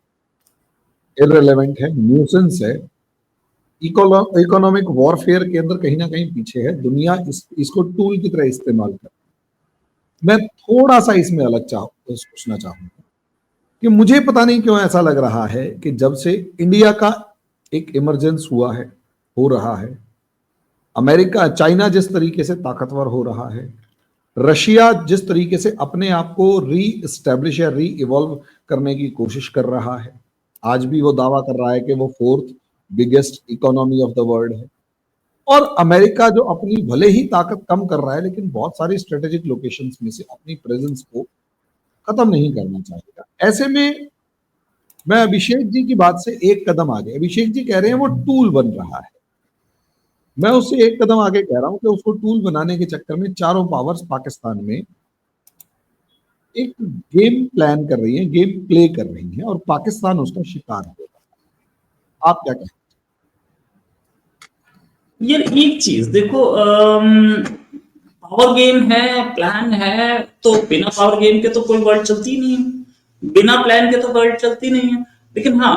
इररिलेवेंट है, न्यूसेंस है, इकोनॉमिक वॉरफेयर के अंदर कहीं ना कहीं पीछे है। दुनिया इसको टूल की तरह इस्तेमाल कर। मैं थोड़ा सा इसमें अलग सोचना चाहूंगा कि मुझे पता नहीं क्यों ऐसा लग रहा है कि जब से इंडिया का एक इमरजेंस हुआ है, हो रहा है, अमेरिका चाइना जिस तरीके से ताकतवर हो रहा है, रशिया जिस तरीके से अपने आप को री एस्टेब्लिश या री इवॉल्व करने की कोशिश कर रहा है, आज भी वो दावा कर रहा है कि वो 4th biggest economy of the world है, और अमेरिका जो अपनी भले ही ताकत कम कर रहा है लेकिन बहुत सारी स्ट्रेटेजिक लोकेशंस में से अपनी प्रेजेंस को खत्म नहीं करना चाहेगा। ऐसे में मैं अभिषेक जी की बात से एक कदम आगे, अभिषेक जी कह रहे हैं वो टूल बन रहा है, मैं उससे एक कदम आगे कह रहा हूं कि उसको टूल बनाने के चक्कर में चारों पावर्स पाकिस्तान में एक गेम प्लान कर रही है, गेम प्ले कर रही है, और पाकिस्तान उसका शिकार होगा। आप क्या कहते हैं? यार एक चीज देखो, पावर गेम है, प्लान है, तो बिना पावर गेम के तो कोई वर्ल्ड चलती नहीं है, बिना प्लान के तो वर्ल्ड चलती नहीं है। लेकिन हाँ,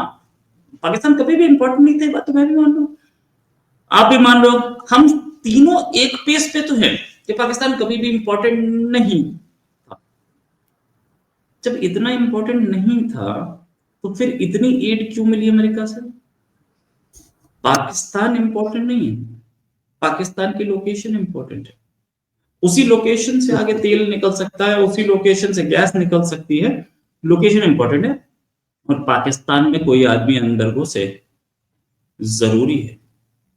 पाकिस्तान कभी भी इंपॉर्टेंट नहीं था, बात तो मैं भी मान रहा हूं, आप भी मान रहे हो, हम तीनों एक पेज पे तो है कि पाकिस्तान कभी भी इंपॉर्टेंट नहीं था। जब इतना इंपॉर्टेंट नहीं था तो फिर इतनी एड क्यों मिली अमेरिका से? पाकिस्तान इंपॉर्टेंट नहीं है, पाकिस्तान की लोकेशन इंपॉर्टेंट है। उसी लोकेशन से आगे तेल निकल सकता है, उसी लोकेशन से गैस निकल सकती है, लोकेशन इंपॉर्टेंट है। और पाकिस्तान में कोई आदमी अंदर घुसे जरूरी है।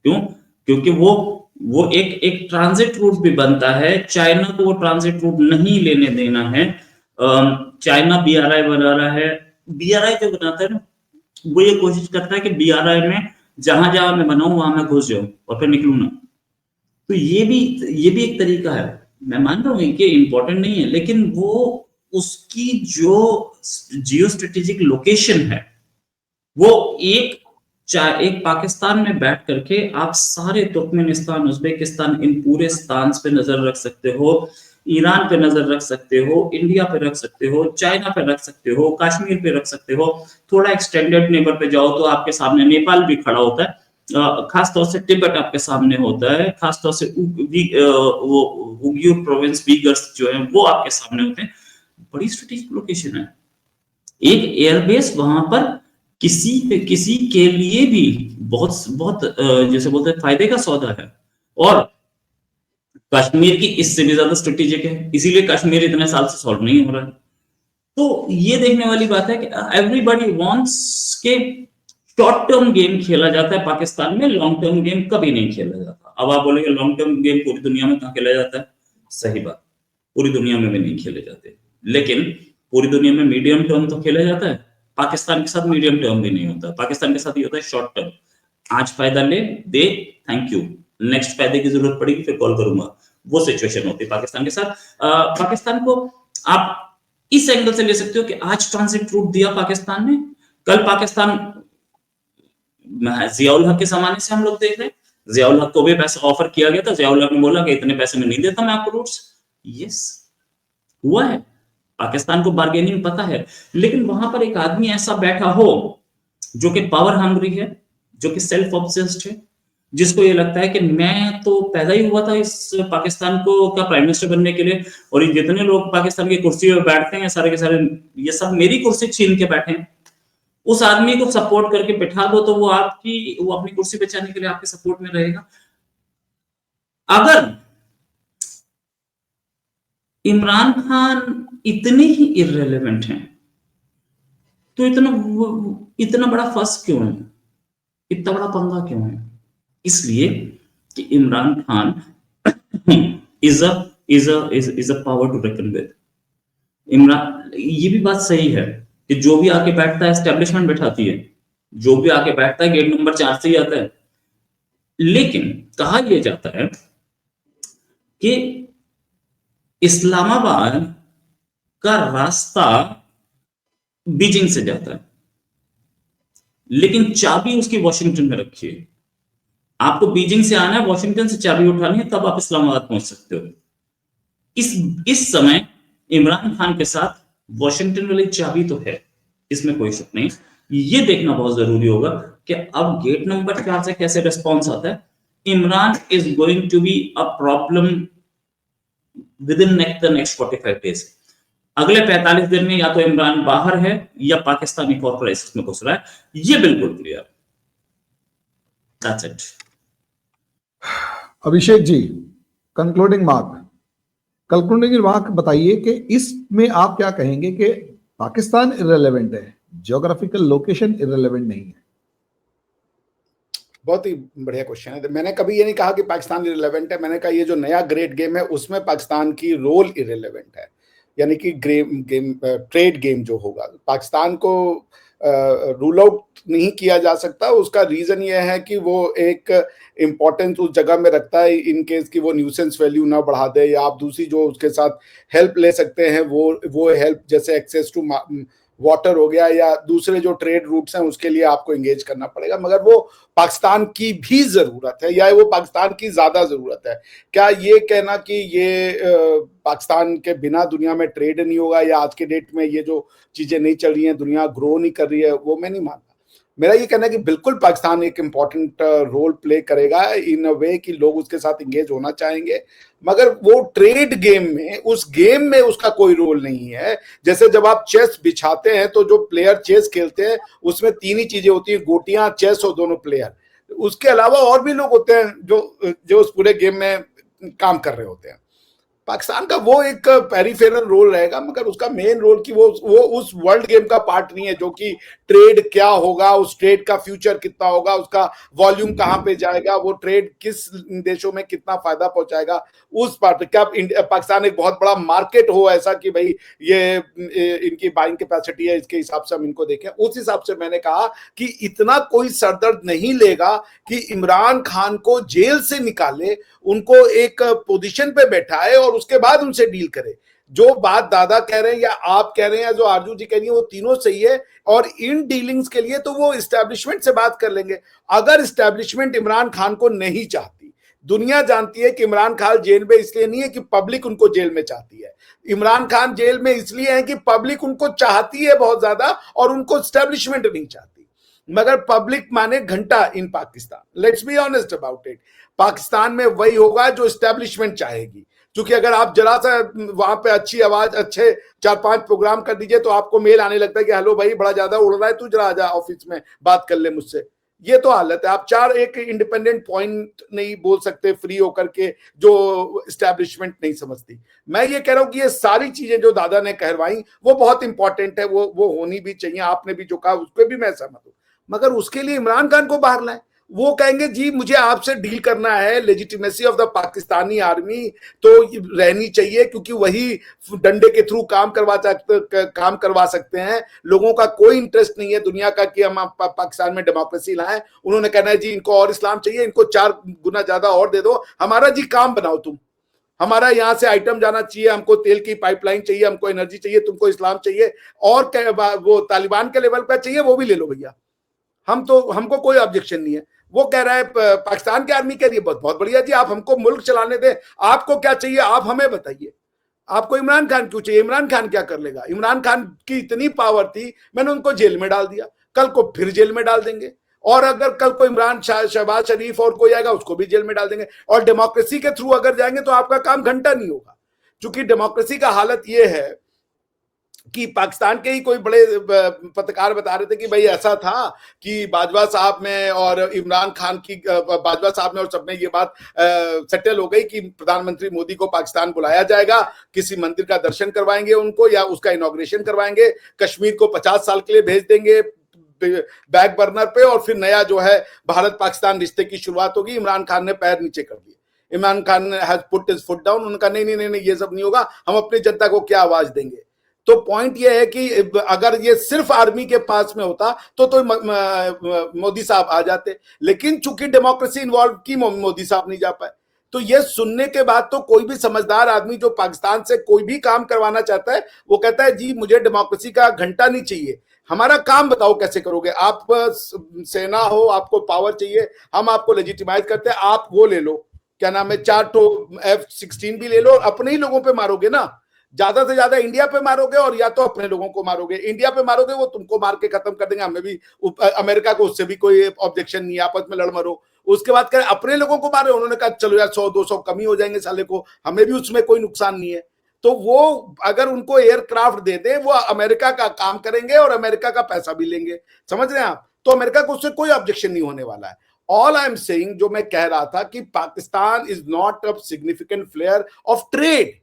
क्यों? क्योंकि वो एक ट्रांजिट रूट भी बनता है। चाइना को वो ट्रांजिट रूट नहीं लेने देना है। चाइना बीआरआई बना रहा है, बीआरआई जो बनाता है ना, वो ये कोशिश करता है कि बीआरआई में जहां जहां मैं बनाऊं वहां मैं घुस जाऊं और फिर निकलूं ना। तो ये भी एक तरीका है। मैं मान रहा हूं कि इंपॉर्टेंट नहीं है, लेकिन वो उसकी जो जियो स्ट्रेटेजिक लोकेशन है, वो एक पाकिस्तान में बैठ करके आप सारे तुर्कमेनिस्तान, उज्बेकिस्तान, इन पूरे स्थान पे नजर रख सकते हो, ईरान पे नजर रख सकते हो, इंडिया पे रख सकते हो, चाइना पे रख सकते हो, कश्मीर पे रख सकते हो। थोड़ा एक्सटेंडेड नेबर पे जाओ तो आपके सामने नेपाल भी खड़ा होता है, खासतौर से तिब्बत आपके सामने होता है, खासतौर से वो उग्युर प्रोविंस, वीगर्स जो है वो आपके सामने होते हैं। बड़ी स्ट्रेटेजिक लोकेशन है। एक एयरबेस वहां पर किसी के लिए भी बहुत बहुत जैसे बोलते हैं फायदे का सौदा है। और कश्मीर की इससे भी ज्यादा स्ट्रेटेजिक है, इसीलिए कश्मीर इतने साल से सॉल्व नहीं हो रहा है। तो ये देखने वाली बात है कि एवरीबॉडी वांट्स के शॉर्ट टर्म गेम खेला जाता है पाकिस्तान में, लॉन्ग टर्म गेम कभी नहीं खेला जाता। अब आप बोलेंगे लॉन्ग टर्म गेम पूरी दुनिया में कहाँ खेला जाता है? सही बात, पूरी दुनिया में भी नहीं खेले जाते, लेकिन पूरी दुनिया में मीडियम टर्म तो खेला जाता है। पाकिस्तान के साथ मीडियम टर्म भी नहीं होता, पाकिस्तान के साथ ये होता है शॉर्ट टर्म। आज फायदा ले दे, थैंक यू, नेक्स्ट फायदे की जरूरत पड़ेगी फिर कॉल करूंगा, वो सिचुएशन होती है पाकिस्तान के साथ। पाकिस्तान को आप इस एंगल से ले सकते हो कि आज ट्रांजिट रूट दिया पाकिस्तान ने, कल पाकिस्तान जियाउल हक के जमाने से हम लोग देख रहे हैं, जियाउल हक को भी पैसा ऑफर किया गया था, जियाउल हक ने बोला कि इतने पैसे में नहीं देता मैं आपको रूट्स। यस, हुआ है, पाकिस्तान को बार्गेनिंग पता है। लेकिन वहां पर एक आदमी ऐसा बैठा हो जो कि पावर हंग्री है, जो कि सेल्फ ऑब्सेस्ड है, जिसको ये लगता है कि मैं तो पैदा ही हुआ था इस पाकिस्तान को का प्राइम मिनिस्टर बनने के लिए, और ये जितने लोग पाकिस्तान की कुर्सी पे बैठते हैं सारे के सारे ये सब मेरी कुर्सी छीन के बैठे हैं। उस आदमी को सपोर्ट करके बिठा दो तो वो अपनी कुर्सी बचाने के लिए आपके सपोर्ट में रहेगा। अगर इमरान खान इतने ही इररिलेवेंट हैं तो इतना बड़ा फर्स क्यों है, इतना बड़ा पंगा क्यों है? इसलिए कि Imran Khan is a power to reckon with. Imran, ये भी बात सही है कि जो भी आके बैठता है एस्टेब्लिशमेंट बैठाती है, जो भी आके बैठता है गेट नंबर 4 से ही आता है। लेकिन कहा यह जाता है कि इस्लामाबाद का रास्ता बीजिंग से जाता है, लेकिन चाबी उसकी वॉशिंगटन में रखी है। आपको बीजिंग से आना है, वॉशिंगटन से चाबी उठानी है, तब आप इस्लामाबाद पहुंच सकते हो। इस समय इमरान खान के साथ वॉशिंगटन वाली चाबी तो है, इसमें कोई शक नहीं। ये देखना बहुत जरूरी होगा कि अब गेट नंबर 4 से कैसे रिस्पॉन्स आता है। Imran is going to be a problem with in the next 45 days. अगले 45 दिन में या तो इमरान बाहर है या पाकिस्तान एक और क्राइसिस में घुस रहा है, ये बिल्कुल clear. That's it. Abhishek ji, concluding mark बताइए कि इसमें आप क्या कहेंगे कि पाकिस्तान इररिलेवेंट है, ज्योग्राफिकल लोकेशन इररिलेवेंट नहीं है? बहुत ही बढ़िया क्वेश्चन है। मैंने कभी ये नहीं कहा कि पाकिस्तान इररिलेवेंट है, मैंने कहा ये जो नया ग्रेट गेम है उसमें पाकिस्तान की रोल इररिलेवेंट है। यानी कि ट्रेड गेम जो होगा पाकिस्तान को रूल आउट नहीं किया जा सकता। उसका रीजन ये है कि वो एक इम्पोर्टेंस उस जगह में रखता है इन केस कि वो न्यूसेंस वैल्यू ना बढ़ा दे, या आप दूसरी जो उसके साथ हेल्प ले सकते हैं वो हेल्प, जैसे एक्सेस टू वाटर हो गया या दूसरे जो ट्रेड रूट्स हैं उसके लिए आपको एंगेज करना पड़ेगा। मगर वो पाकिस्तान की भी जरूरत है या वो पाकिस्तान की ज्यादा जरूरत है। क्या ये कहना कि ये पाकिस्तान के बिना दुनिया में ट्रेड नहीं होगा या आज के डेट में ये जो चीजें नहीं चल रही हैं, दुनिया ग्रो नहीं कर रही है, वो मैं नहीं मानता। मेरा ये कहना है कि बिल्कुल पाकिस्तान एक इम्पॉर्टेंट रोल प्ले करेगा इन अ वे कि लोग उसके साथ इंगेज होना चाहेंगे, मगर वो ट्रेड गेम में, उस गेम में उसका कोई रोल नहीं है। जैसे जब आप चेस बिछाते हैं तो जो प्लेयर चेस खेलते हैं उसमें 3 ही चीजें होती है, गोटियां, चेस और दोनों प्लेयर। उसके अलावा और भी लोग होते हैं जो उस पूरे गेम में काम कर रहे होते हैं। पाकिस्तान का वो एक पेरिफेरल रोल रहेगा, मगर उसका मेन रोल कि वो उस वर्ल्ड गेम का पार्ट नहीं है जो कि ट्रेड क्या होगा, उस ट्रेड का फ्यूचर कितना होगा, उसका वॉल्यूम कहां पे जाएगा, वो ट्रेड किस देशों में कितना फायदा पहुंचाएगा, उस पार्ट। क्या पाकिस्तान एक बहुत बड़ा मार्केट हो ऐसा कि भाई ये इनकी बाइंग कैपेसिटी है, इसके हिसाब से हम इनको देखें, उस हिसाब से मैंने कहा कि इतना कोई सरदर्द नहीं लेगा कि इमरान खान को जेल से निकाले, उनको एक पोजीशन पे बैठाए और उसके बाद उनसे डील करे। जो बात दादा कह रहे हैं या आप कह रहे हैं या जो आरजू जी कह रही है वो तीनों सही है, और इन डीलिंग्स के लिए तो वो इस्टेब्लिशमेंट से बात कर लेंगे। अगर इस्टेब्लिशमेंट इमरान खान को नहीं चाहती, दुनिया जानती है कि इमरान खान जेल में इसलिए नहीं है कि पब्लिक उनको जेल में चाहती है, इमरान खान जेल में इसलिए है कि पब्लिक उनको चाहती है बहुत ज्यादा और उनको इस्टेब्लिशमेंट नहीं चाहती। मगर पब्लिक माने घंटा in Pakistan, let's be honest about it. Pakistan में वही होगा जो इस्टेब्लिशमेंट चाहेगी। क्योंकि अगर आप जरा सा वहां पे अच्छी आवाज, अच्छे 4-5 प्रोग्राम कर दीजिए तो आपको मेल आने लगता है कि हेलो भाई बड़ा ज्यादा उड़ रहा है, तू जरा आजा ऑफिस में बात कर ले मुझसे। ये तो हालत है। आप 4 एक इंडिपेंडेंट पॉइंट नहीं बोल सकते फ्री होकर के, जो एस्टैब्लिशमेंट नहीं समझती। मैं ये कह रहा हूं कि ये सारी चीजें जो दादा ने कहरवाई वो बहुत इंपॉर्टेंट है, वो होनी भी चाहिए। आपने भी जो कहा उस पर भी मैं सहमत हूं, मगर उसके लिए इमरान खान को बाहर लाए। वो कहेंगे जी मुझे आपसे डील करना है, legitimacy of the Pakistani army तो रहनी चाहिए, क्योंकि वही डंडे के थ्रू काम करवा सकते हैं। लोगों का कोई इंटरेस्ट नहीं है दुनिया का कि हम पाकिस्तान में डेमोक्रेसी लाएं। उन्होंने कहना है जी इनको और इस्लाम चाहिए, इनको 4 गुना ज्यादा और दे दो, हमारा जी काम बनाओ तुम, हमारा यहां से आइटम जाना चाहिए, हमको तेल की पाइपलाइन चाहिए, हमको एनर्जी चाहिए, तुमको इस्लाम चाहिए, और वो तालिबान के लेवल पर चाहिए वो भी ले लो भैया, हमको कोई ऑब्जेक्शन नहीं है। वो कह रहा है पाकिस्तान की आर्मी कह रही है बहुत बढ़िया जी, आप हमको मुल्क चलाने दें, आपको क्या चाहिए आप हमें बताइए। आपको इमरान खान क्यों चाहिए? इमरान खान क्या कर लेगा? इमरान खान की इतनी पावर थी, मैंने उनको जेल में डाल दिया, कल को फिर जेल में डाल देंगे, और अगर कल को इमरान शहबाज शरीफ और कोई आएगा उसको भी जेल में डाल देंगे। और डेमोक्रेसी के थ्रू अगर जाएंगे तो आपका काम घंटा नहीं होगा, क्योंकि डेमोक्रेसी का हालत यह है कि पाकिस्तान के ही कोई बड़े पत्रकार बता रहे थे कि भाई ऐसा था कि बाजवा साहब में और इमरान खान की, बाजवा साहब में और सब में ये बात सेटल हो गई कि प्रधानमंत्री मोदी को पाकिस्तान बुलाया जाएगा, किसी मंदिर का दर्शन करवाएंगे उनको या उसका इनॉग्रेशन करवाएंगे, कश्मीर को 50 साल के लिए भेज देंगे बैक बर्नर पे, और फिर नया जो है भारत पाकिस्तान रिश्ते की शुरुआत होगी। इमरान खान ने पैर नीचे कर दिए, इमरान खान ने has put his foot down. उन्होंने कहा नहीं ये सब नहीं होगा, हम अपनी जनता को क्या आवाज देंगे। तो पॉइंट ये है कि अगर ये सिर्फ आर्मी के पास में होता तो मोदी साहब आ जाते, लेकिन चूंकि डेमोक्रेसी इन्वॉल्व की मोदी साहब नहीं जा पाए। तो ये सुनने के बाद तो कोई भी समझदार आदमी जो पाकिस्तान से कोई भी काम करवाना चाहता है वो कहता है जी मुझे डेमोक्रेसी का घंटा नहीं चाहिए, हमारा काम बताओ कैसे करोगे। आप सेना हो, आपको पावर चाहिए, हम आपको लेजिटिमाइज करते हैं, आप वो ले लो, क्या नाम है, 4 F-16 भी ले लो, अपने ही लोगों पे मारोगे ना, ज्यादा से ज्यादा इंडिया पे मारोगे और या तो अपने लोगों को मारोगे। इंडिया पे मारोगे वो तुमको मार के खत्म कर देंगे, हमें भी, अमेरिका को उससे भी कोई ऑब्जेक्शन नहीं, आपस में लड़ मरो। उसके बाद करें अपने लोगों को मारे, उन्होंने कहा चलो यार 100-200 कमी हो जाएंगे साले को, हमें भी उसमें कोई नुकसान नहीं है। तो वो अगर उनको एयरक्राफ्ट दे दे वो अमेरिका का काम करेंगे और अमेरिका का पैसा भी लेंगे, समझ रहे हैं आप। तो अमेरिका को उससे कोई ऑब्जेक्शन नहीं होने वाला है। ऑल आई एम सेइंग, जो मैं कह रहा था कि Pakistan is not a significant player of trade,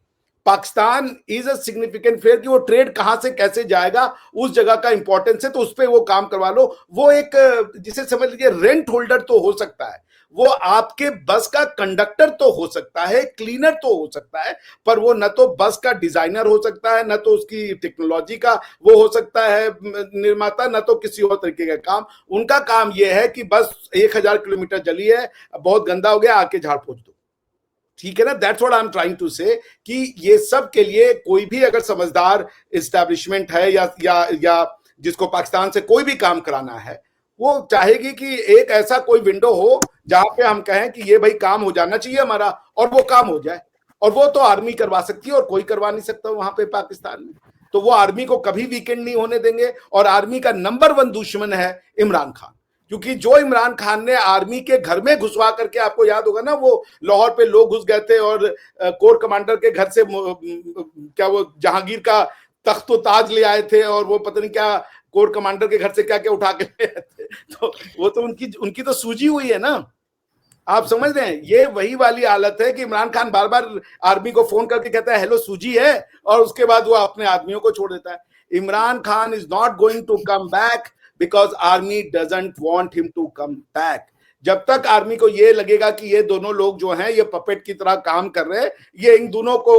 Pakistan is a significant player कि वो ट्रेड कहां से कैसे जाएगा उस जगह का इंपॉर्टेंस है, तो उस पर वो काम करवा लो। वो एक जिसे समझ लीजिए रेंट होल्डर तो हो सकता है, वो आपके बस का कंडक्टर तो हो सकता है, क्लीनर तो हो सकता है, पर वो न तो बस का डिजाइनर हो सकता है, न तो उसकी टेक्नोलॉजी का वो हो सकता है निर्माता, न तो किसी और तरीके का काम। उनका काम यह है कि बस 1000 किलोमीटर जली है, बहुत गंदा हो गया, आके झाड़ पोंछ दो, ठीक है ना। That's what I am trying to say कि ये सब के लिए कोई भी अगर समझदार एस्टैब्लिशमेंट है या जिसको पाकिस्तान से कोई भी काम कराना है, वो चाहेगी कि एक ऐसा कोई विंडो हो जहां पे हम कहें कि ये भाई काम हो जाना चाहिए हमारा, और वो काम हो जाए। और वो तो आर्मी करवा सकती है और कोई करवा नहीं सकता वहां पे पाकिस्तान में। तो वो आर्मी को कभी वीकेंड नहीं होने देंगे, और आर्मी का नंबर 1 दुश्मन है इमरान खान, क्योंकि जो इमरान खान ने आर्मी के घर में घुसवा करके, आपको याद होगा ना वो लाहौर पे लोग घुस गए थे और कोर कमांडर के घर से क्या वो जहांगीर का तख्त व ताज ले आए थे, और वो पता नहीं क्या कोर कमांडर के घर से क्या क्या उठा के ले आए थे। तो वो तो उनकी तो सूजी हुई है ना, आप समझ रहे हैं। ये वही वाली हालत है कि इमरान खान बार बार आर्मी को फोन करके कहता है हेलो सूजी है, और उसके बाद वो अपने आदमियों को छोड़ देता है। Imran Khan is not going to come back because army doesn't want him to come back। जब तक आर्मी को ये लगेगा कि ये दोनों लोग जो हैं ये पपेट की तरह काम कर रहे हैं, ये इन दोनों को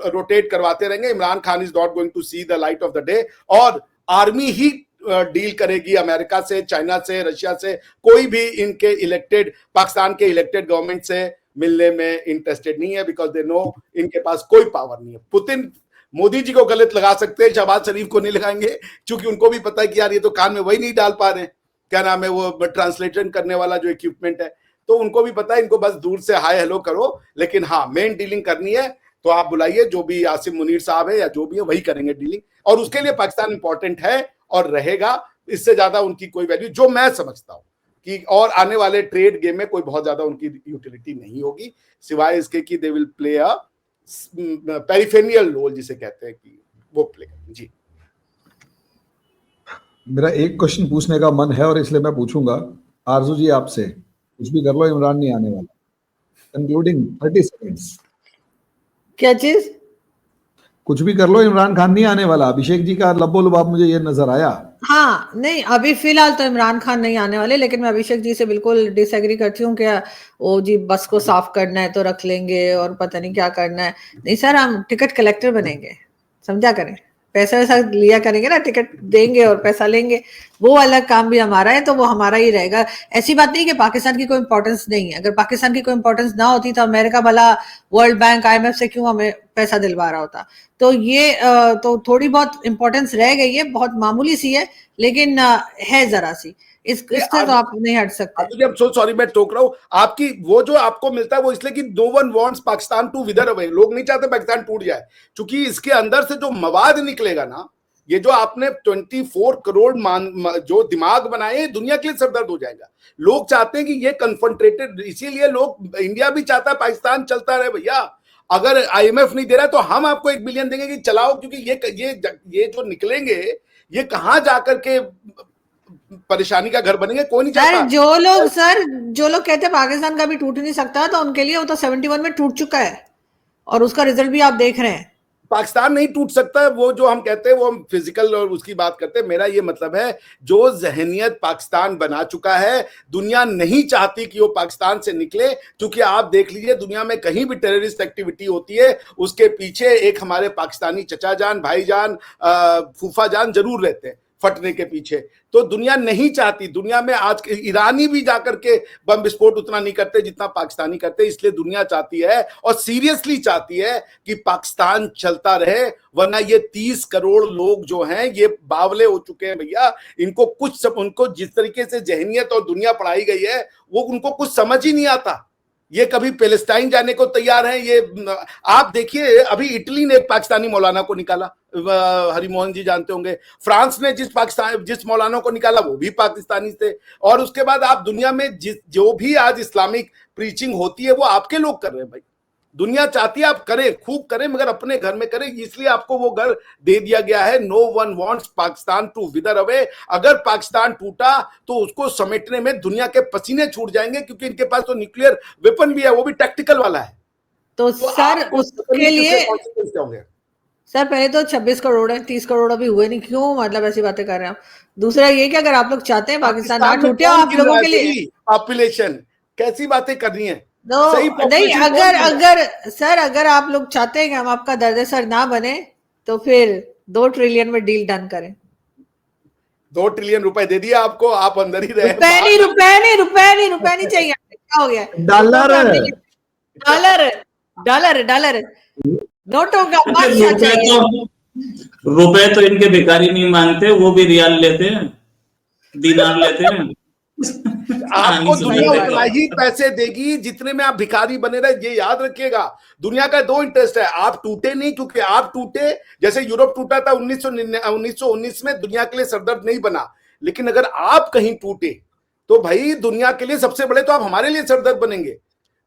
रोटेट करवाते रहेंगे, Imran Khan is not going to see the light of the day. और आर्मी ही डील करेगी अमेरिका से, चाइना से, रशिया से, कोई भी इनके इलेक्टेड, पाकिस्तान के इलेक्टेड गवर्नमेंट से मिलने में इंटरेस्टेड नहीं है, बिकॉज दे नो इनके पास कोई पावर नहीं है। पुतिन मोदी जी को गलत लगा सकते हैं, शहबाज शरीफ को नहीं लगाएंगे, क्योंकि उनको भी पता है कि यार ये तो कान में वही नहीं डाल पा रहे, क्या नाम है वो ट्रांसलेशन करने वाला जो इक्विपमेंट है, तो उनको भी पता है इनको बस दूर से हाय हेलो करो। लेकिन हाँ, मेन डीलिंग करनी है तो आप बुलाइए, जो भी आसिम मुनीर साहब है या जो भी है वही करेंगे डीलिंग, और उसके लिए पाकिस्तान इंपॉर्टेंट है और रहेगा। इससे ज्यादा उनकी कोई वैल्यू, जो मैं समझता हूं, कि और आने वाले ट्रेड गेम में कोई बहुत ज्यादा उनकी यूटिलिटी नहीं होगी, सिवाय इसके कि they will play a peripheral role जिसे कहते हैं कि वो प्ले। जी मेरा एक क्वेश्चन पूछने का मन है और इसलिए मैं पूछूंगा आरजू जी आपसे, कुछ भी कर लो इमरान नहीं आने वाला, कंक्लूडिंग 30 सेकंड्स। क्या चीज? कुछ भी कर लो इमरान खान नहीं आने वाला। अभिषेक जी का लब्बो लुबाब मुझे ये नजर आया। हाँ नहीं, अभी फिलहाल तो इमरान खान नहीं आने वाले, लेकिन मैं अभिषेक जी से बिल्कुल डिसएग्री करती हूँ। क्या वो जी बस को साफ करना है तो रख लेंगे और पता नहीं क्या करना है। नहीं सर, हम टिकट कलेक्टर बनेंगे, समझा करें, पैसा वैसा लिया करेंगे ना, टिकट देंगे और पैसा लेंगे, वो अलग काम भी हमारा है, तो वो हमारा ही रहेगा। ऐसी बात नहीं कि पाकिस्तान की कोई इंपॉर्टेंस नहीं है। अगर पाकिस्तान की कोई इंपॉर्टेंस ना होती तो अमेरिका भला वर्ल्ड बैंक IMF से क्यों हमें पैसा दिलवा रहा होता। तो ये तो थोड़ी बहुत इंपॉर्टेंस रह गई है, बहुत मामूली सी है, लेकिन है जरा सी, इससे तो आप नहीं हट सकते। I'm so sorry, मैं टोक रहा हूँ आपकी। वो जो आपको मिलता है वो इसलिए कि no one wants Pakistan to wither away, लोग नहीं चाहते पाकिस्तान टूट जाए, क्योंकि इसके अंदर से जो मवाद निकलेगा ना, ये जो आपने 24 करोड़ जो दिमाग बनाए, दुनिया के लिए सरदर्द हो जाएगा। लोग चाहते हैं कि ये कन्फ्रंट्रेटेड, इसीलिए लोग, इंडिया भी चाहता है पाकिस्तान चलता रहे भैया। अगर IMF नहीं दे रहा तो हम आपको 1 बिलियन देंगे कि चलाओ, क्योंकि ये जो निकलेंगे ये कहां जाकर के परेशानी का घर बनेंगे, कोई नहीं चाहता। जो लोग कहते हैं पाकिस्तान का भी टूट नहीं सकता, तो उनके लिए वो तो 71 में टूट चुका है और उसका रिजल्ट भी आप देख रहे हैं। पाकिस्तान नहीं टूट सकता है, वो जो हम कहते हैं वो हम फिजिकल और उसकी बात करते हैं। मेरा ये मतलब है जो जहनियत पाकिस्तान बना चुका है, दुनिया नहीं चाहती कि वो पाकिस्तान से निकले, क्योंकि आप देख लीजिए दुनिया में कहीं भी टेररिस्ट एक्टिविटी होती है उसके पीछे एक हमारे पाकिस्तानी चचा जान, भाईजान, फूफा जान जरूर रहते हैं फटने के पीछे। तो दुनिया नहीं चाहती, दुनिया में आज ईरानी भी जाकर के बम विस्फोट उतना नहीं करते जितना पाकिस्तानी करते, इसलिए दुनिया चाहती है और सीरियसली चाहती है कि पाकिस्तान चलता रहे, वरना ये 30 करोड़ लोग जो हैं ये बावले हो चुके हैं भैया। इनको कुछ उनको जिस तरीके से जहनियत और दुनिया पढ़ाई गई है वो उनको कुछ समझ ही नहीं आता। ये कभी पैलेस्टाइन जाने को तैयार हैं। ये आप देखिए, अभी इटली ने एक पाकिस्तानी मौलाना को निकाला, हरिमोहन जी जानते होंगे। फ्रांस ने जिस मौलाना को निकाला वो भी पाकिस्तानी थे। और उसके बाद आप दुनिया में जो भी आज इस्लामिक प्रीचिंग होती है वो आपके लोग कर रहे हैं भाई। दुनिया चाहती है आप करें, खूब करें, मगर अपने घर में करें, इसलिए आपको वो घर दे दिया गया है। No one wants Pakistan to wither away. अगर पाकिस्तान टूटा तो उसको समेटने में दुनिया के पसीने छूट जाएंगे, क्योंकि इनके पास तो न्यूक्लियर वेपन भी है, वो भी टैक्टिकल वाला है। तो सर उसके लिए सर पहले तो 26 करोड़ है, 30 करोड़ अभी हुए नहीं, क्यों मतलब ऐसी बातें कर रहे हैं आप। दूसरा ये कि अगर आप लोग चाहते हैं पाकिस्तान ना टूटे, आप लोगों के लिए पॉपुलेशन कैसी बातें कर रही है। नहीं, अगर आप लोग चाहते हैं कि हम आपका दर्द-ए-सर ना बने, तो फिर 2 ट्रिलियन में डील डन करें। 2 ट्रिलियन रुपए दे दिया आपको, आप अंदर ही रहे। रुपए नहीं चाहिए। क्या हो गया? डॉलर नोटों का बादशाह चाहिए। रुपए तो इनके भिखारी नहीं मांगते, वो भी रियाल लेते हैं, दिनार लेते हैं। आपको दुनिया उतना ही पैसे देगी जितने में आप भिखारी बने रहे, ये याद रखिएगा। दुनिया का 2 इंटरेस्ट है, आप टूटे नहीं, क्योंकि आप टूटे जैसे यूरोप टूटा था 1919 में, दुनिया के लिए सरदर्द नहीं बना। लेकिन अगर आप कहीं टूटे तो भाई दुनिया के लिए सबसे बड़े तो आप हमारे लिए सरदर्द बनेंगे।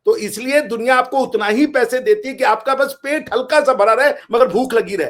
तो इसलिए दुनिया आपको उतना ही पैसे देती है कि आपका बस पेट हल्का सा भरा रहे मगर भूख लगी रहे,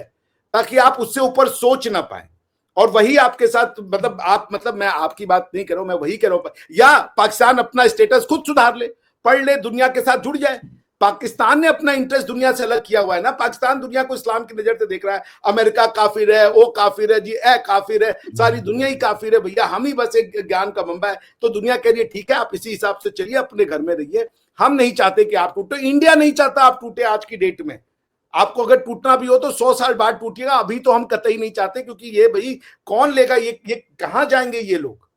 ताकि आप उससे ऊपर सोच ना पाए। और वही आपके साथ मतलब मैं आपकी बात नहीं कर रहा हूं, मैं वही कह रहा हूं, या पाकिस्तान अपना स्टेटस खुद सुधार ले, पढ़ ले, दुनिया के साथ जुड़ जाए। पाकिस्तान ने अपना इंटरेस्ट दुनिया से अलग किया हुआ है ना। पाकिस्तान दुनिया को इस्लाम की नजर से देख रहा है, अमेरिका काफिर है, वो काफिर है जी, काफिर है, सारी दुनिया ही काफिर है भैया, हम ही बस एक ज्ञान का बंबा है। तो दुनिया कह रही है ठीक है, आप इसी हिसाब से चलिए, अपने घर में रहिए, हम नहीं चाहते कि आप टूटे, इंडिया नहीं चाहता आप टूटे। आज की डेट में आपको अगर टूटना भी हो तो 100 साल बाद टूटिएगा, अभी तो हम कतई नहीं चाहते, क्योंकि ये भाई कौन लेगा, ये कहां जाएंगे ये लोग,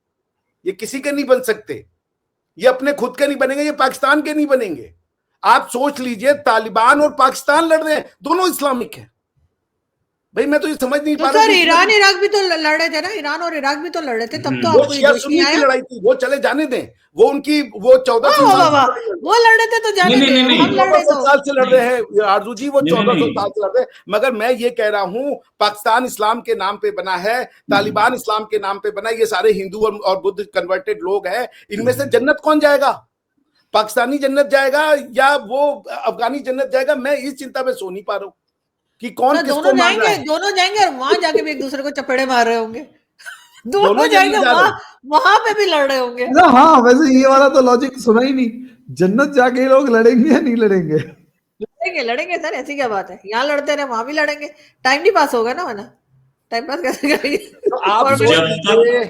ये किसी के नहीं बन सकते, ये अपने खुद के नहीं बनेंगे, ये पाकिस्तान के नहीं बनेंगे। आप सोच लीजिए, तालिबान और पाकिस्तान लड़ रहे हैं, दोनों इस्लामिक हैं, भाई मैं तो ये समझ नहीं तो पा रहा सर हूँ कि ईरान इराक भी तो लड़ रहे थे ना, ईरान और इराक भी तो लड़ रहे थे, तब तो वो आपको ये शिया जोश सुन्नी नहीं की आया। लड़ाई थी, वो चले जाने दें, वो उनकी वो 1400 वाह साल वाह से वाह, लड़ रहे हैं। वो लड़ रहे थे तो जाने नहीं, नहीं, दे, नहीं, हम लड़ रहे 1400 तो। साल से लड़ रहे हैं आरजू जी, वो नहीं, 1400 नहीं, साल से लड़ रहे हैं। मगर मैं ये कह रहा हूं, पाकिस्तान इस्लाम के नाम पे बना है, तालिबान इस्लाम के नाम पे बना है, ये सारे हिंदू और बुद्ध कन्वर्टेड लोग हैं। इनमें से जन्नत कौन जाएगा? पाकिस्तानी जन्नत जाएगा या वो अफगानी जन्नत जाएगा? मैं इस चिंता में सो नहीं पा रहा हूं कि कौन सर किसको मान रहा है। दोनों जाएंगे और वहां जाके भी एक दूसरे को चपेड़े मार रहे होंगे। दोनों दोनों जाएंगे जन्नत जा रहे हैं। वहां पे भी लड़ रहे होंगे। ना हाँ, वैसे ये वाला तो लॉजिक सुना ही नहीं, जन्नत जाके ये लोग लड़ेंगे या नहीं लड़ेंगे? लड़ेंगे लड़ेंगे सर, ऐसी क्या बात है, यहाँ लड़ते रहे वहां भी लड़ेंगे, टाइम नहीं पास होगा ना, वरना टाइम पास कैसे करेंगे? तो आप और सोच जब लीजिए,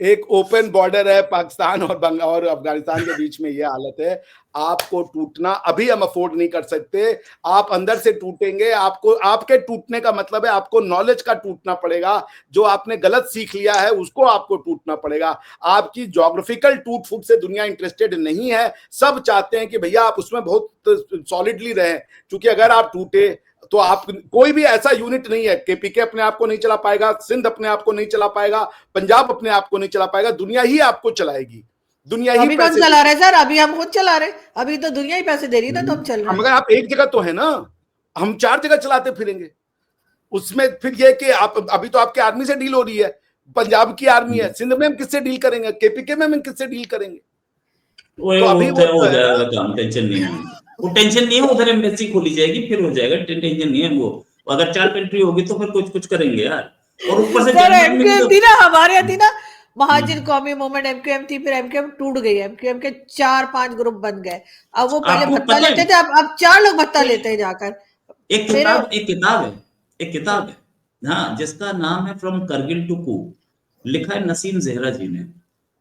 एक ओपन बॉर्डर है पाकिस्तान और अफगानिस्तान के बीच में, ये हालत है। आपको टूटना अभी हम अफोर्ड नहीं कर सकते, आप अंदर से टूटेंगे। आपको, आपके टूटने का मतलब है आपको नॉलेज का टूटना पड़ेगा, जो आपने गलत सीख लिया है उसको आपको टूटना पड़ेगा। आपकी ज्योग्राफिकल टूट फूट से दुनिया इंटरेस्टेड नहीं है। सब चाहते हैं कि भैया आप उसमें बहुत सॉलिडली रहें, क्योंकि अगर आप टूटे तो आप, कोई भी ऐसा यूनिट नहीं है, केपीके अपने आप को नहीं चला पाएगा, सिंध अपने आप को नहीं चला पाएगा, पंजाब अपने आप को नहीं चला पाएगा, दुनिया ही आपको चलाएगी। दुनिया ही अभी कौन पैसे चला रहे सर? अभी हम खुद चला रहे, अभी तो दुनिया ही पैसे दे रही है, तो हम चल रहे मगर आप एक जगह तो है ना, हम 4 जगह चलाते फिरेंगे। उसमें फिर ये कि आप अभी तो आपके आर्मी से डील हो रही है, पंजाब की आर्मी है, सिंध में हम किससे डील करेंगे, केपीके में हम किससे डील करेंगे? वो तो अभी वो हो तो है जाएगा ना। काम, टेंशन नहीं है। वो टेंशन नहीं है, उधर एम्बेसी खोली जाएगी फिर हो जाएगा, टेंशन नहीं है वो। अगर 4 कंट्री होगी तो फिर कुछ कुछ करेंगे यार। और ऊपर से सर जनवरी में भी एमक्यूएम तो थी ना हमारे यहाँ, थी ना महाजिन कौमी मूवमेंट, एमक्यूएम थी, फिर एमक्यूएम टूट गई, एमक्यूएम के 4-5 ग्रुप बन गए। अब वो पहले आपको भत्ता पता लेते है, थे, अब 4 लोग भत्ता लेते हैं जाकर। एक फिर किताब एक किताब है एक किताब है हाँ, जिसका नाम है फ्रॉम करगिल टू कू, लिखा है नसीम जहरा जी ने।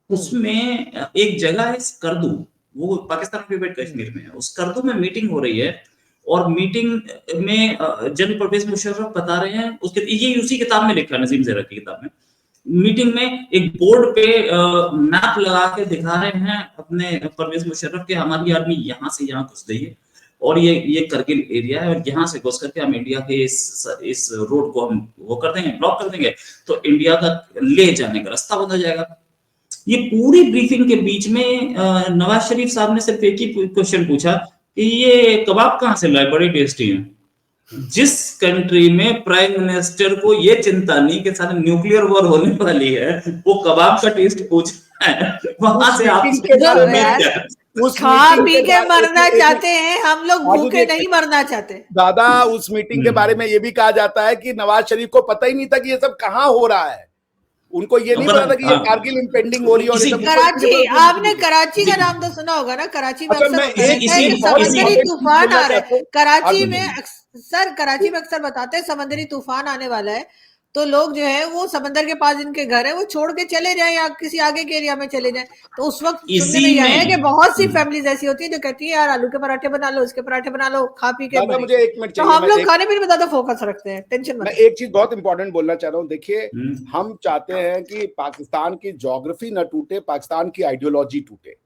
उसमें एक जगह है स्कर्दू, वो पाकिस्तान के कश्मीर में है। उस स्कर्दू में मीटिंग हो रही है, और मीटिंग में जनरल परवेज मुशर्रफ बता रहे हैं, उसके ये उसी किताब में लिखा है, नसीम जहरा की किताब में। मीटिंग में एक बोर्ड पे मैप लगा के दिखा रहे हैं अपने परवेज मुशर्रफ के, हमारी आर्मी यहाँ से यहाँ घुस गई है, और ये करगिल एरिया है, और यहाँ से घुस करके हम इंडिया के इस रोड को हम वो कर देंगे, ब्लॉक कर देंगे, तो इंडिया का ले जाने का रास्ता बंद हो जाएगा। ये पूरी ब्रीफिंग के बीच में नवाज शरीफ साहब ने सिर्फ एक ही क्वेश्चन पूछा कि ये कबाब कहाँ से लाए, बड़े टेस्टी हैं। जिस कंट्री में प्राइम मिनिस्टर को ये चिंता नहीं कि सारे न्यूक्लियर वॉर होने वाली है, वो कबाब का टेस्ट पूछ रहा है, वहां से आप खा पी के मरना चाहते हैं हम लोग, भूखे नहीं मरना चाहते। दादा उस मीटिंग के बारे में ये भी कहा जाता है कि नवाज शरीफ को पता ही नहीं था कि ये सब कहाँ हो रहा है। उनको ये नहीं पता था कि ये कारगिल इम्पेंडिंग हो रही है। और कराची, आपने कराची का नाम तो सुना होगा ना, कराची में अक्सर समुद्री तूफान आ रहा है। कराची में सर, कराची में अक्सर बताते हैं समंदरी तूफान आने वाला है, तो लोग जो है वो समंदर के पास जिनके घर है वो छोड़ के चले जाए या किसी आगे के एरिया में चले जाए। तो उस वक्त सुनने में यह है कि बहुत सी फैमिलीज ऐसी होती है जो कहती है यार आलू के पराठे बना लो, इसके पराठे बना लो, खा पी के मुझे 1 मिनट तो हम लोग खाने पीने में ज्यादा फोकस रखते हैं, टेंशन मत। मैं एक चीज बहुत इंपॉर्टेंट बोलना चाह रहा हूँ। देखिए, हम चाहते हैं कि पाकिस्तान की ज्योग्राफी न टूटे, पाकिस्तान की आइडियोलॉजी टूटे,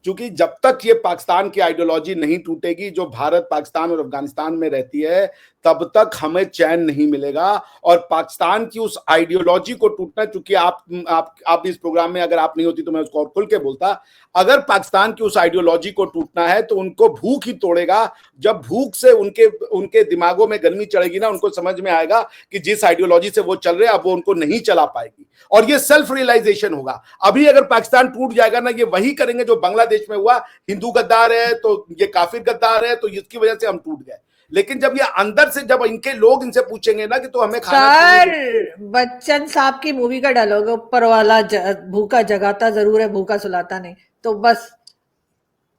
क्योंकि जब तक ये पाकिस्तान की आइडियोलॉजी नहीं टूटेगी जो भारत, पाकिस्तान और अफगानिस्तान में रहती है, तब तक हमें चैन नहीं मिलेगा। और पाकिस्तान की उस आइडियोलॉजी को टूटना, चूंकि आप इस प्रोग्राम में अगर आप नहीं होती तो मैं उसको और खुल के बोलता, अगर पाकिस्तान की उस आइडियोलॉजी को टूटना है तो उनको भूख ही तोड़ेगा। जब भूख से उनके दिमागों में गर्मी चढ़ेगी ना, उनको समझ में आएगा कि जिस आइडियोलॉजी से वो चल रहे हैं अब वो उनको नहीं चला पाएगी, और ये सेल्फ रियलाइजेशन होगा। अभी अगर पाकिस्तान टूट जाएगा ना, ये वही करेंगे जो बांग्लादेश में हुआ, हिंदू गद्दार है तो ये काफिर गद्दार है, तो इसकी वजह से हम टूट गए। लेकिन जब ये अंदर से, जब इनके लोग इनसे पूछेंगे ना कि तो हमें खाना, सर बच्चन साहब की मूवी का डायलॉग, ऊपर वाला भूखा जगाता जरूर है, भूखा सुलाता नहीं, तो बस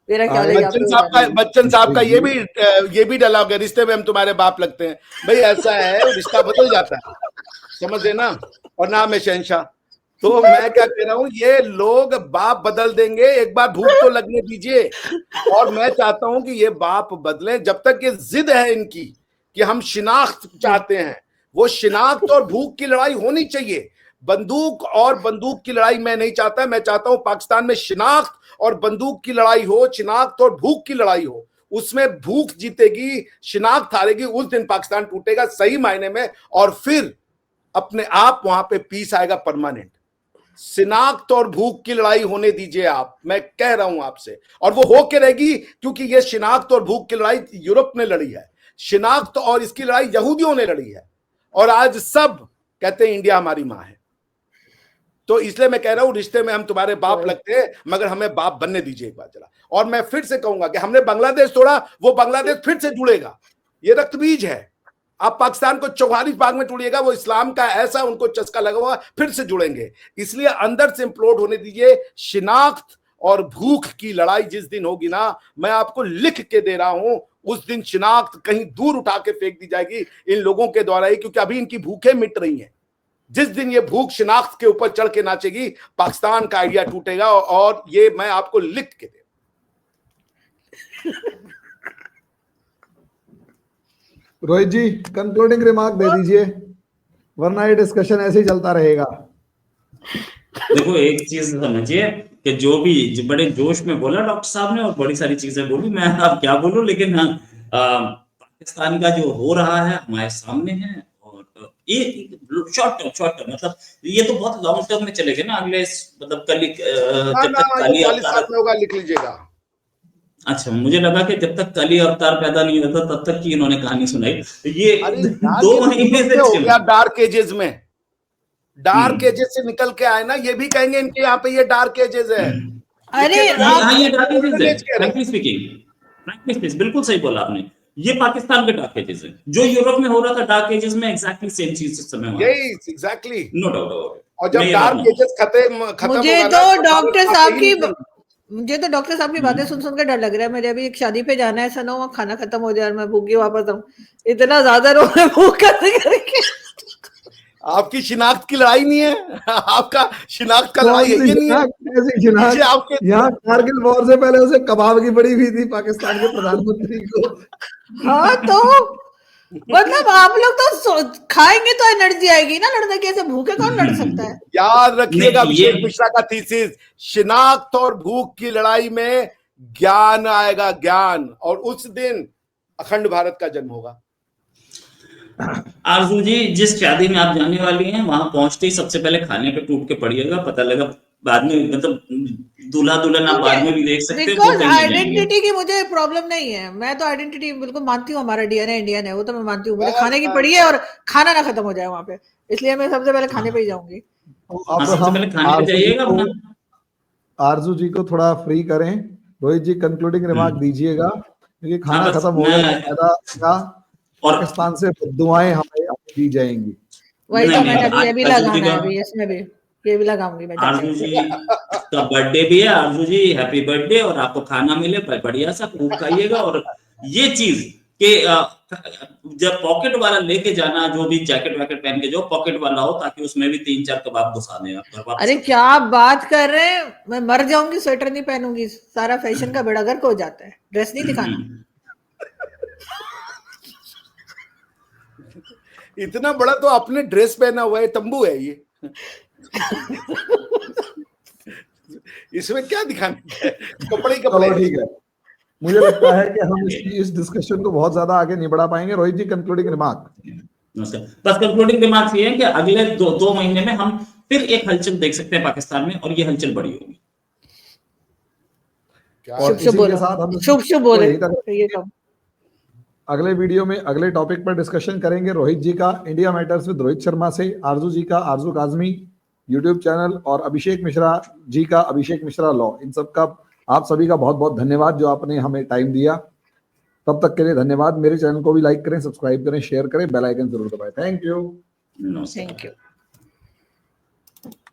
मेरा ख्याल है बच्चन साहब का ये भी डायलॉग है, रिश्ते में हम तुम्हारे बाप लगते हैं। भाई ऐसा है, रिश्ता बदल जाता है, समझ रहे ना, और नाम है शहंशाह। तो मैं क्या कह रहा हूँ, ये लोग बाप बदल देंगे, एक बार भूख तो लगने दीजिए। और मैं चाहता हूं कि ये बाप बदले। जब तक ये जिद है इनकी कि हम शिनाख्त चाहते हैं, वो शिनाख्त और भूख की लड़ाई होनी चाहिए। बंदूक की लड़ाई मैं नहीं चाहता। मैं चाहता हूं पाकिस्तान में शिनाख्त और बंदूक की लड़ाई हो, शिनाख्त और भूख की लड़ाई हो। उसमें भूख जीतेगी, शिनाख्त हारेगी, उस दिन पाकिस्तान टूटेगा सही मायने में, और फिर अपने आप वहां पे पीस आएगा परमानेंट। शिनाख्त और भूख की लड़ाई होने दीजिए आप, मैं कह रहा हूं आपसे, और वो होके रहेगी, क्योंकि ये शिनाख्त और भूख की लड़ाई यूरोप ने लड़ी है, शिनाख्त और इसकी लड़ाई यहूदियों ने लड़ी है, और आज सब कहते हैं इंडिया हमारी मां है। तो इसलिए मैं कह रहा हूं, रिश्ते में हम तुम्हारे बाप लगते हैं, मगर हमें बाप बनने दीजिए एक बार जरा। और मैं फिर से कहूंगा कि हमने बांग्लादेश तोड़ा, वो बांग्लादेश फिर से जुड़ेगा, ये रक्तबीज है। आप पाकिस्तान को 44 भाग में तोड़िएगा, वो इस्लाम का ऐसा उनको चस्का लगा हुआ, फिर से जुड़ेंगे। इसलिए अंदर से इम्प्लोड होने दीजिए। शिनाख्त और भूख की लड़ाई जिस दिन होगी ना, मैं आपको लिख के दे रहा हूं, उस दिन शिनाख्त कहीं दूर उठा के फेंक दी जाएगी इन लोगों के द्वारा ही, क्योंकि अभी इनकी भूखें मिट रही हैं। जिस दिन ये भूख शिनाख्त के ऊपर चढ़ के नाचेगी, पाकिस्तान का आइडिया टूटेगा, और ये मैं आपको लिख के दे। रोहित जी कंक्लूडिंग रिमार्क दे दीजिए, वरना ये डिस्कशन ऐसे ही चलता रहेगा। देखो एक चीज समझिए कि जो बड़े जोश में बोला डॉक्टर साहब ने और बड़ी सारी चीजें बोली, मैं अब क्या बोलूं, लेकिन हाँ, पाकिस्तान का जो हो रहा है हमारे सामने है, और ये शॉर्ट टर्म मतलब ये तो बहुत लॉन्ग टर्म में चलेगा ना, अगले मतलब कल जब तक कली 40 साल में होगा, लिख लीजिएगा। अच्छा, मुझे लगा कि जब तक कली अवतार पैदा नहीं होता तब तक की इन्होंने कहानी सुनाई। ये 2 महीने से हो गया डार्क एजेस में, डार्क एजेस से निकल के आए ना, ये भी कहेंगे इनके यहाँ पे ये डार्क एजेस है। अरे ये डार्क एजेस है, फ्रैंकली स्पीकिंग, बिल्कुल सही बोला आपने, ये पाकिस्तान के डार्क एजेस है। जो यूरोप में हो रहा था डार्क एजेस में, एग्जैक्टली सेम चीज इस समय यही एग्जैक्टली, नो डाउट। और जब डार्क एजेस खत्म मुझे तो डॉक्टर साहब की बातें सुन के डर लग रहा है। मेरे अभी एक शादी पे जाना है, ऐसा ना हो खाना खत्म हो जाए और मैं भूखी वापस आऊं, इतना ज्यादा रो मैं भूख करके। आपकी शिनाख्त की लड़ाई नहीं है, आपका शिनाख्त का लड़ाई है, नहीं है आपके यहाँ कारगिल वॉर से पहले उसे कबाब की पड़ी हुई थी पाकिस्तान के प्रधानमंत्री को। हाँ तो मतलब आप लोग तो खाएंगे तो एनर्जी आएगी ना लड़ने की, ऐसे भूखे कौन लड़ सकता है। याद रखिएगा अभिषेक मिश्रा का थीसिस, शिनाख्त और भूख की लड़ाई में ज्ञान आएगा, ज्ञान, और उस दिन अखंड भारत का जन्म होगा। आरजू जी, जिस शादी में आप जाने वाली हैं, वहां पहुंचते ही सबसे पहले खाने पे टूट के पड़िएगा, पता लगा बाद में, मतलब दूल्हा दुल्हन आप बाद में भी देख सकते हो। आइडेंटिटी की मुझे प्रॉब्लम नहीं है, मैं तो आइडेंटिटी बिल्कुल मानती हूँ, हमारा डीएनए इंडियन है, वो तो मैं मानती हूँ। मुझे खाने की पड़ी है और खाना ना खत्म हो जाए वहां पे, इसलिए मैं सबसे पहले खाने पे ही जाऊंगी। सबसे पहले खाने पे जाइएगा अपना। आरजू जी को थोड़ा फ्री करें, रोहित जी कंक्लूडिंग रिमार्क दीजिएगा, क्योंकि खाना खत्म हो गया और पाकिस्तान से दुआएं हमें दी जाएंगी। वही तो मैंने अभी लगाना है, अभी इसमें भी ये भी लगाऊंगी मैं। आरजू जी का बर्थडे भी है, आरजू जी हैप्पी बर्थडे, और आपको खाना मिले बढ़िया सा, खूब खाइएगा। और ये चीज कि जब पॉकेट वाला लेके जाना, जो भी जैकेट वैकेट पहन के जो पॉकेट वाला हो, ताकि उसमें भी 3-4 कबाब घुसा दें आप। अरे क्या आप बात कर रहे हैं, मैं मर जाऊंगी स्वेटर नहीं पहनूंगी, सारा फैशन का बेड़ा गर्क हो जाता है, ड्रेस नहीं दिखाना। इतना बड़ा तो आपने ड्रेस पहना हुआ है, तंबू है ये, इसमें क्या दिखाने है, कपड़े कपड़े। ठीक है, मुझे लगता है कि हम इस डिस्कशन को बहुत ज्यादा आगे नहीं बढ़ा पाएंगे। रोहित जी कंक्लूडिंग रिमार्क। बस कंक्लूडिंग रिमार्क ये है कि अगले 2 महीने में हम फिर एक हलचल देख सकते हैं पाकिस्तान में, और ये हलचल बड़ी होगी। शुभ बोले। अगले वीडियो में अगले टॉपिक पर डिस्कशन करेंगे रोहित जी का India matters with Rohit Sharma से, आरजू जी का आरजू काजमी यूट्यूब चैनल, और अभिषेक मिश्रा जी का अभिषेक मिश्रा लॉ। इन सब का आप सभी का बहुत बहुत धन्यवाद जो आपने हमें टाइम दिया। तब तक के लिए धन्यवाद। मेरे चैनल को भी लाइक करें, सब्सक्राइब करें, शेयर करें, बेल आइकन जरूर दबाएं। Thank you.